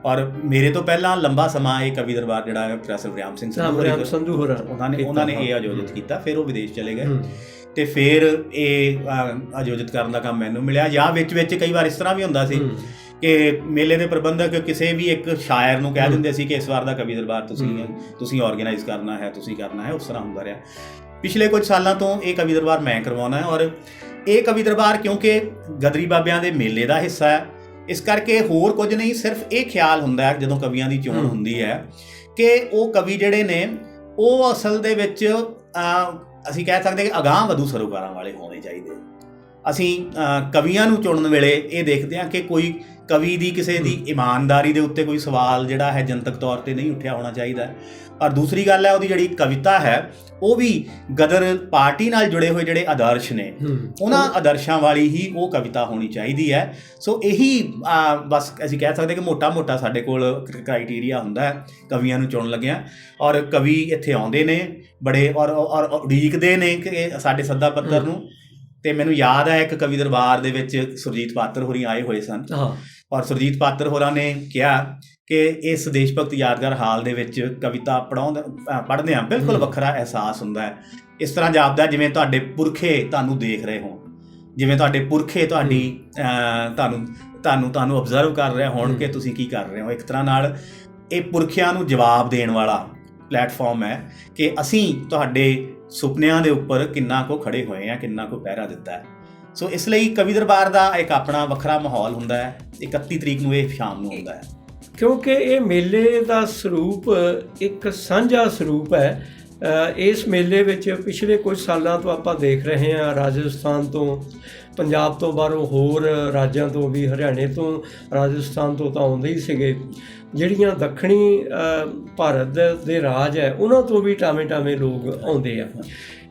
ਔਰ ਮੇਰੇ ਤੋਂ ਪਹਿਲਾਂ ਲੰਬਾ ਸਮਾਂ ਇਹ ਕਵੀ ਦਰਬਾਰ ਜਿਹੜਾ ਹੈ ਪ੍ਰੋਫੈਸਰ ਵਰਿਆਮ ਸਿੰਘ ਸੰਧੂ ਹੋਰਾਂ ਉਹਨਾਂ ਨੇ ਇਹ ਆਯੋਜਿਤ ਕੀਤਾ। ਫਿਰ ਉਹ ਵਿਦੇਸ਼ ਚਲੇ ਗਏ ਤੇ ਫਿਰ ਇਹ ਆਯੋਜਿਤ ਕਰਨ ਦਾ ਕੰਮ ਮੈਨੂੰ ਮਿਲਿਆ। ਜਾਂ ਵਿੱਚ ਕਈ ਵਾਰ ਇਸ ਤਰ੍ਹਾਂ ਵੀ ਹੁੰਦਾ ਸੀ ਕਿ ਮੇਲੇ ਦੇ ਪ੍ਰਬੰਧਕ ਕਿਸੇ ਵੀ ਇੱਕ ਸ਼ਾਇਰ ਨੂੰ ਕਹਿ ਦਿੰਦੇ ਸੀ ਕਿ ਇਸ ਵਾਰ ਦਾ ਕਵੀ ਦਰਬਾਰ ਤੁਸੀਂ ਆਰਗੇਨਾਈਜ਼ ਕਰਨਾ ਹੈ, ਤੁਸੀਂ ਕਰਨਾ ਹੈ। ਉਸ ਤਰ੍ਹਾਂ ਹੁੰਦਾ ਰਿਹਾ। ਪਿਛਲੇ ਕੁਝ ਸਾਲਾਂ ਤੋਂ ਇਹ ਕਵੀ ਦਰਬਾਰ ਮੈਂ ਕਰਵਾਉਣਾ ਹੈ। ਔਰ ਇਹ ਕਵੀ ਦਰਬਾਰ ਕਿਉਂਕਿ ਗਦਰੀ ਬਾਬਿਆਂ ਦੇ ਮੇਲੇ ਦਾ ਹਿੱਸਾ ਹੈ, ਇਸ ਕਰਕੇ ਹੋਰ ਕੁਝ ਨਹੀਂ, ਸਿਰਫ ਇਹ ਖਿਆਲ ਹੁੰਦਾ ਹੈ ਜਦੋਂ ਕਵੀਆਂ ਦੀ ਚੋਣ ਹੁੰਦੀ ਹੈ ਕਿ ਉਹ ਕਵੀ ਜਿਹੜੇ ਨੇ ਉਹ ਅਸਲ ਦੇ ਵਿੱਚ ਅਸੀਂ ਕਹਿ ਸਕਦੇ ਕਿ ਅਗਾਂਹ ਵਧੂ ਸਰੋਕਾਰਾਂ ਵਾਲੇ ਹੋਣੇ ਚਾਹੀਦੇ। ਅਸੀਂ ਕਵੀਆਂ ਨੂੰ ਚੁਣਨ ਵੇਲੇ ਇਹ ਦੇਖਦੇ ਹਾਂ ਕਿ ਕੋਈ ਕਵੀ ਦੀ ਕਿਸੇ ਦੀ ਇਮਾਨਦਾਰੀ ਦੇ ਉੱਤੇ ਕੋਈ ਸਵਾਲ ਜਿਹੜਾ ਹੈ ਜਨਤਕ ਤੌਰ 'ਤੇ ਨਹੀਂ ਉੱਠਿਆ ਹੋਣਾ ਚਾਹੀਦਾ। ਔਰ ਦੂਸਰੀ ਗੱਲ ਹੈ, ਉਹਦੀ ਜਿਹੜੀ ਕਵਿਤਾ ਹੈ ਉਹ ਵੀ ਗਦਰ ਪਾਰਟੀ ਨਾਲ ਜੁੜੇ ਹੋਏ ਜਿਹੜੇ ਆਦਰਸ਼ ਨੇ, ਉਹਨਾਂ ਆਦਰਸ਼ਾਂ ਵਾਲੀ ਹੀ ਉਹ ਕਵਿਤਾ ਹੋਣੀ ਚਾਹੀਦੀ ਹੈ। ਸੋ ਇਹੀ ਬਸ ਅਸੀਂ ਕਹਿ ਸਕਦੇ ਕਿ ਮੋਟਾ ਸਾਡੇ ਕੋਲ ਕ੍ਰਾਈਟੀਰੀਆ ਹੁੰਦਾ ਹੈ ਕਵੀਆਂ ਨੂੰ ਚੁਣਨ ਲੱਗਿਆ। ਔਰ ਕਵੀ ਇੱਥੇ ਆਉਂਦੇ ਨੇ ਬੜੇ ਔਰ ਉਡੀਕਦੇ ਨੇ ਕਿ ਸਾਡੇ ਸੱਦਾ ਪੱਤਰ ਨੂੰ। ਤੇ ਮੈਨੂੰ ਯਾਦ ਹੈ ਇੱਕ ਕਵੀ ਦਰਬਾਰ ਦੇ ਵਿੱਚ ਸੁਰਜੀਤ ਪਾਤਰ ਹੋਰੀ ਆਏ ਹੋਏ ਸਨ, ਔਰ ਸੁਰਜੀਤ ਪਾਤਰ ਹੋਰਾਂ ਨੇ ਕਿਹਾ ਕਿ ਇਸ ਦੇਸ਼ ਭਗਤ ਯਾਦਗਾਰ ਹਾਲ ਦੇ ਵਿੱਚ ਕਵਿਤਾ ਪੜ੍ਹਦੇ ਹਾਂ ਬਿਲਕੁਲ ਵੱਖਰਾ ਅਹਿਸਾਸ ਹੁੰਦਾ ਹੈ। ਇਸ ਤਰ੍ਹਾਂ ਜਾਪਦਾ ਜਿਵੇਂ ਤੁਹਾਡੇ ਪੁਰਖੇ ਤੁਹਾਨੂੰ ਦੇਖ ਰਹੇ ਹੋਣ, ਜਿਵੇਂ ਤੁਹਾਡੇ ਪੁਰਖੇ ਤੁਹਾਨੂੰ ਅਬਜ਼ਰਵ ਕਰ ਰਹੇ ਹੋਣ ਕਿ ਤੁਸੀਂ ਕੀ ਕਰ ਰਹੇ ਹੋ। ਇੱਕ ਤਰ੍ਹਾਂ ਨਾਲ ਇਹ ਪੁਰਖਿਆਂ ਨੂੰ ਜਵਾਬ ਦੇਣ ਵਾਲਾ ਪਲੇਟਫਾਰਮ ਹੈ ਕਿ ਅਸੀਂ ਤੁਹਾਡੇ ਸੁਪਨਿਆਂ ਦੇ ਉੱਪਰ ਕਿੰਨਾ ਕੁ ਖੜੇ ਹੋਏ ਹਾਂ, ਕਿੰਨਾ ਕੁ ਪਹਿਰਾ ਦਿੱਤਾ ਹੈ। ਸੋ ਇਸ ਲਈ ਕਵੀ ਦਰਬਾਰ ਦਾ ਇੱਕ ਆਪਣਾ ਵੱਖਰਾ ਮਾਹੌਲ ਹੁੰਦਾ ਹੈ। 31 ਤਰੀਕ ਨੂੰ ਇਹ ਸ਼ਾਮ ਨੂੰ ਹੁੰਦਾ ਹੈ, ਕਿਉਂਕਿ ਇਹ ਮੇਲੇ ਦਾ ਸਰੂਪ ਇੱਕ ਸਾਂਝਾ ਸਰੂਪ ਹੈ। ਇਸ ਮੇਲੇ ਵਿੱਚ ਪਿਛਲੇ ਕੁਝ ਸਾਲਾਂ ਤੋਂ ਆਪਾਂ ਦੇਖ ਰਹੇ ਹਾਂ, ਰਾਜਸਥਾਨ ਤੋਂ, ਪੰਜਾਬ ਤੋਂ ਬਾਹਰੋਂ ਹੋਰ ਰਾਜਾਂ ਤੋਂ ਵੀ, ਹਰਿਆਣੇ ਤੋਂ, ਰਾਜਸਥਾਨ ਤੋਂ ਤਾਂ ਆਉਂਦੇ ਹੀ ਸੀਗੇ। ਜਿਹੜੀਆਂ ਦੱਖਣੀ ਭਾਰਤ ਦੇ ਰਾਜ ਹੈ ਉਹਨਾਂ ਤੋਂ ਵੀ ਟਾਵੇਂ ਲੋਕ ਆਉਂਦੇ ਆ।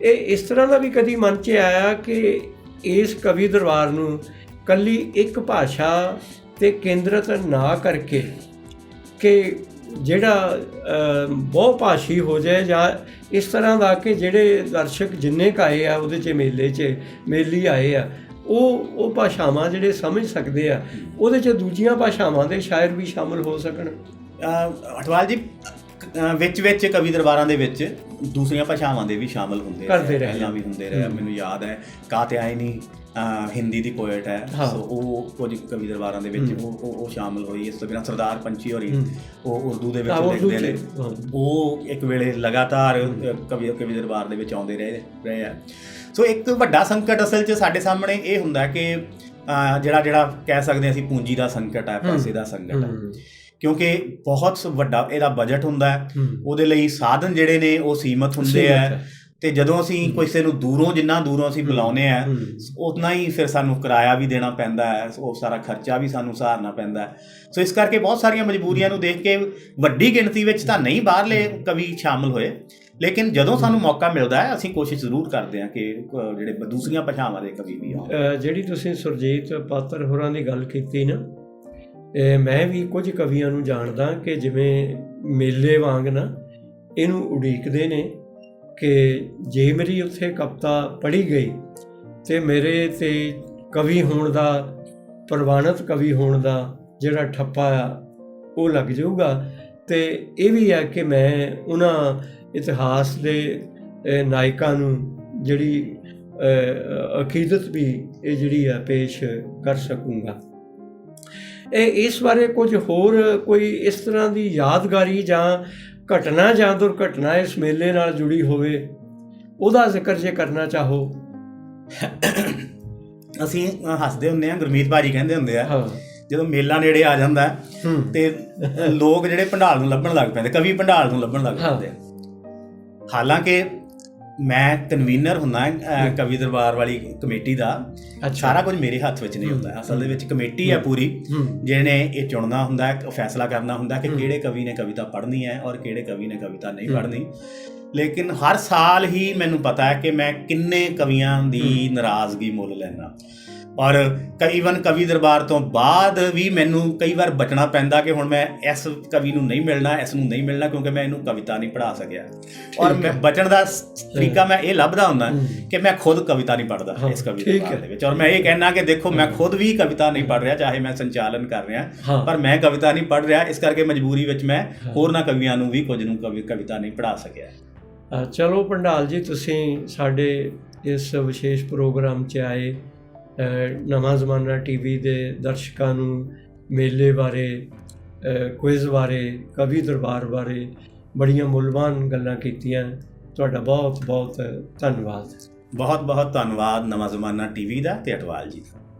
ਇਹ ਇਸ ਤਰ੍ਹਾਂ ਦਾ ਵੀ ਕਦੀ ਮਨ 'ਚ ਆਇਆ ਕਿ ਇਸ ਕਵੀ ਦਰਬਾਰ ਨੂੰ ਇਕੱਲੀ ਇੱਕ ਭਾਸ਼ਾ 'ਤੇ ਕੇਂਦਰਿਤ ਨਾ ਕਰਕੇ ਕਿ ਜਿਹੜਾ ਬਹੁ ਭਾਸ਼ੀ ਹੋ ਜਾਏ, ਜਾਂ ਇਸ ਤਰ੍ਹਾਂ ਦਾ ਕਿ ਜਿਹੜੇ ਦਰਸ਼ਕ ਜਿੰਨੇ ਕੁ ਆਏ ਆ ਉਹਦੇ 'ਚ ਮੇਲੀ ਆਏ ਆ, ਉਹ ਭਾਸ਼ਾਵਾਂ ਜਿਹੜੇ ਸਮਝ ਸਕਦੇ ਆ, ਉਹਦੇ 'ਚ ਦੂਜੀਆਂ ਭਾਸ਼ਾਵਾਂ ਦੇ ਸ਼ਾਇਰ ਵੀ ਸ਼ਾਮਿਲ ਹੋ ਸਕਣ। ਅਟਵਾਲ ਜੀ, ਵਿੱਚ ਕਵੀ ਦਰਬਾਰਾਂ ਦੇ ਵਿੱਚ ਦੂਸਰੀਆਂ ਭਾਸ਼ਾਵਾਂ ਦੇ ਵੀ ਸ਼ਾਮਿਲ ਹੁੰਦੇ ਪਹਿਲਾਂ ਵੀ ਹੁੰਦੇ ਰਹੇ। ਮੈਨੂੰ ਯਾਦ ਹੈ ਕਾਤਿਆਇਨੀ ਹਿੰਦੀ ਦੀ ਪੋਇਟ ਹੈ, ਸੋ ਉਹ ਕੁਝ ਕਵੀ ਦਰਬਾਰਾਂ ਦੇ ਵਿੱਚ ਉਹ ਸ਼ਾਮਿਲ ਹੋਈ। ਇਸ ਤੋਂ ਬਿਨਾਂ ਸਰਦਾਰ ਪੰਛੀ ਹੋਰੀ ਉਹ ਉਰਦੂ ਦੇ ਵਿੱਚ ਲਿਖਦੇ ਨੇ, ਉਹ ਇੱਕ ਵੇਲੇ ਲਗਾਤਾਰ ਕਵੀ ਦਰਬਾਰ ਦੇ ਵਿੱਚ ਆਉਂਦੇ ਰਹੇ ਆ। ਸੋ ਇੱਕ ਵੱਡਾ ਸੰਕਟ ਅਸਲ 'ਚ ਸਾਡੇ ਸਾਹਮਣੇ ਇਹ ਹੁੰਦਾ ਕਿ ਜਿਹੜਾ ਕਹਿ ਸਕਦੇ ਅਸੀਂ ਪੂੰਜੀ ਦਾ ਸੰਕਟ ਹੈ, ਪੈਸੇ ਦਾ ਸੰਕਟ ਹੈ, ਕਿਉਂਕਿ ਬਹੁਤ ਵੱਡਾ ਇਹਦਾ ਬਜਟ ਹੁੰਦਾ ਹੈ। ਉਹਦੇ ਲਈ ਸਾਧਨ ਜਿਹੜੇ ਨੇ ਉਹ ਸੀਮਤ ਹੁੰਦੇ ਆ, ਤੇ ਜਦੋਂ ਅਸੀਂ ਕਿਸੇ ਨੂੰ ਜਿੰਨਾ ਦੂਰੋਂ ਅਸੀਂ ਬੁਲਾਉਂਦੇ ਆ, ਉਤਨਾ ਹੀ ਫਿਰ ਸਾਨੂੰ ਕਿਰਾਇਆ ਵੀ ਦੇਣਾ ਪੈਂਦਾ ਹੈ, ਉਹ ਸਾਰਾ ਖਰਚਾ ਵੀ ਸਾਨੂੰ ਸਹਾਰਨਾ ਪੈਂਦਾ ਹੈ। ਸੋ ਇਸ ਕਰਕੇ ਬਹੁਤ ਸਾਰੀਆਂ ਮਜਬੂਰੀਆਂ ਨੂੰ ਦੇਖ ਕੇ ਵੱਡੀ ਗਿਣਤੀ ਵਿੱਚ ਤਾਂ ਨਹੀਂ ਬਾਹਰਲੇ ਕਵੀ ਸ਼ਾਮਿਲ ਹੋਏ, ਲੇਕਿਨ ਜਦੋਂ ਸਾਨੂੰ ਮੌਕਾ ਮਿਲਦਾ ਹੈ ਅਸੀਂ ਕੋਸ਼ਿਸ਼ ਜ਼ਰੂਰ ਕਰਦੇ ਹਾਂ ਕਿ ਜਿਹੜੇ ਦੂਸਰੀਆਂ ਭਾਸ਼ਾਵਾਂ ਦੇ ਕਵੀ ਵੀ ਆਉਣ। ਜਿਹੜੀ ਤੁਸੀਂ ਸੁਰਜੀਤ ਪਾਤਰ ਹੋਰਾਂ ਦੀ ਗੱਲ ਕੀਤੀ ਨਾ, ਮੈਂ ਵੀ ਕੁਝ ਕਵੀਆਂ ਨੂੰ ਜਾਣਦਾ ਕਿ ਜਿਵੇਂ ਮੇਲੇ ਵਾਂਗ ਨਾ ਇਹਨੂੰ ਉਡੀਕਦੇ ਨੇ ਕਿ ਜੇ ਮੇਰੀ ਉੱਥੇ ਕਵਿਤਾ ਪੜ੍ਹੀ ਗਈ ਅਤੇ ਮੇਰੇ 'ਤੇ ਕਵੀ ਹੋਣ ਦਾ, ਪ੍ਰਵਾਨਿਤ ਕਵੀ ਹੋਣ ਦਾ ਜਿਹੜਾ ਠੱਪਾ ਆ ਉਹ ਲੱਗ ਜਾਊਗਾ। ਅਤੇ ਇਹ ਵੀ ਹੈ ਕਿ ਮੈਂ ਉਹਨਾਂ ਇਤਿਹਾਸ ਦੇ ਨਾਇਕਾਂ ਨੂੰ ਜਿਹੜੀ ਅਕੀਦਤ ਵੀ ਇਹ ਜਿਹੜੀ ਆ ਪੇਸ਼ ਕਰ ਸਕੂੰਗਾ। ਇਸ ਬਾਰੇ ਕੁਝ ਹੋਰ ਕੋਈ ਇਸ ਤਰ੍ਹਾਂ ਦੀ ਯਾਦਗਾਰੀ ਜਾਂ ਘਟਨਾ ਜਾਂ ਦੁਰਘਟਨਾ ਇਸ ਮੇਲੇ ਨਾਲ ਜੁੜੀ ਹੋਵੇ, ਉਹਦਾ ਜ਼ਿਕਰ ਜੇ ਕਰਨਾ ਚਾਹੋ ਅਸੀਂ ਹੱਸਦੇ ਹੁੰਦੇ ਆ, ਗੁਰਮੀਤ ਭਾਜੀ ਕਹਿੰਦੇ ਹੁੰਦੇ ਆ ਹਾਂ ਜਦੋਂ ਮੇਲਾ ਨੇੜੇ ਆ ਜਾਂਦਾ ਤੇ ਲੋਕ ਜਿਹੜੇ ਭੰਡਾਲ ਨੂੰ ਲੱਭਣ ਲੱਗ ਪੈਂਦੇ, ਕਵੀ ਭੰਡਾਲ ਨੂੰ ਲੱਭਣ ਲੱਗ ਪੈਂਦੇ। ਹਾਲਾਂਕਿ ਮੈਂ ਕਨਵੀਨਰ ਹੁੰਦਾ ਕਵੀ ਦਰਬਾਰ ਵਾਲੀ ਕਮੇਟੀ ਦਾ, ਸਾਰਾ ਕੁਝ ਮੇਰੇ ਹੱਥ ਵਿੱਚ ਨਹੀਂ ਹੁੰਦਾ। ਅਸਲ ਦੇ ਵਿੱਚ ਕਮੇਟੀ ਹੈ ਪੂਰੀ, ਜਿਹਨੇ ਇਹ ਚੁਣਨਾ ਹੁੰਦਾ, ਫੈਸਲਾ ਕਰਨਾ ਹੁੰਦਾ ਕਿ ਕਿਹੜੇ ਕਵੀ ਨੇ ਕਵਿਤਾ ਪੜ੍ਹਨੀ ਹੈ ਔਰ ਕਿਹੜੇ ਕਵੀ ਨੇ ਕਵਿਤਾ ਨਹੀਂ ਪੜ੍ਹਨੀ। ਲੇਕਿਨ ਹਰ ਸਾਲ ਹੀ ਮੈਨੂੰ ਪਤਾ ਹੈ ਕਿ ਮੈਂ ਕਿੰਨੇ ਕਵੀਆਂ ਦੀ ਨਾਰਾਜ਼ਗੀ ਮੁੱਲ ਲੈਣਾ, ਔਰ ਈਵਨ ਕਵੀ ਦਰਬਾਰ ਤੋਂ ਬਾਅਦ ਵੀ ਮੈਨੂੰ ਕਈ ਵਾਰ ਬਚਣਾ ਪੈਂਦਾ ਕਿ ਹੁਣ ਮੈਂ ਇਸ ਕਵੀ ਨੂੰ ਨਹੀਂ ਮਿਲਣਾ, ਇਸ ਨੂੰ ਨਹੀਂ ਮਿਲਣਾ, ਕਿਉਂਕਿ ਮੈਂ ਇਹਨੂੰ ਕਵਿਤਾ ਨਹੀਂ ਪੜ੍ਹਾ ਸਕਿਆ। ਔਰ ਮੈਂ ਬਚਣ ਦਾ ਤਰੀਕਾ ਮੈਂ ਇਹ ਲੱਭਦਾ ਹੁੰਦਾ ਕਿ ਮੈਂ ਖੁਦ ਕਵਿਤਾ ਨਹੀਂ ਪੜ੍ਹਦਾ ਇਸ ਕਵੀ ਦਰਬਾਰ ਦੇ ਵਿੱਚ, ਔਰ ਮੈਂ ਇਹ ਕਹਿਣਾ ਕਿ ਦੇਖੋ ਮੈਂ ਖੁਦ ਵੀ ਕਵਿਤਾ ਨਹੀਂ ਪੜ੍ਹ ਰਿਹਾ, ਚਾਹੇ ਮੈਂ ਸੰਚਾਲਨ ਕਰ ਰਿਹਾ, ਪਰ ਮੈਂ ਕਵਿਤਾ ਨਹੀਂ ਪੜ੍ਹ ਰਿਹਾ। ਇਸ ਕਰਕੇ ਮਜਬੂਰੀ ਵਿੱਚ ਮੈਂ ਹੋਰਨਾਂ ਕਵੀਆਂ ਨੂੰ ਵੀ ਕੁਝ ਨੂੰ ਕਵਿਤਾ ਨਹੀਂ ਪੜ੍ਹਾ ਸਕਿਆ। ਚਲੋ ਭੰਡਾਲ ਜੀ, ਤੁਸੀਂ ਸਾਡੇ ਇਸ ਵਿਸ਼ੇਸ਼ ਪ੍ਰੋਗਰਾਮ 'ਚ ਆਏ, ਨਵਾਂ ਜ਼ਮਾਨਾ ਟੀਵੀ ਦੇ ਦਰਸ਼ਕਾਂ ਨੂੰ ਮੇਲੇ ਬਾਰੇ, ਕੁਇਜ਼ ਬਾਰੇ, ਕਵੀ ਦਰਬਾਰ ਬਾਰੇ ਬੜੀਆਂ ਮੁੱਲਵਾਨ ਗੱਲਾਂ ਕੀਤੀਆਂ। ਤੁਹਾਡਾ ਬਹੁਤ ਬਹੁਤ ਧੰਨਵਾਦ। ਬਹੁਤ ਬਹੁਤ ਧੰਨਵਾਦ ਨਵਾਂ ਜ਼ਮਾਨਾ ਟੀਵੀ ਦਾ ਤੇ ਅਟਵਾਲ ਜੀ ਦਾ।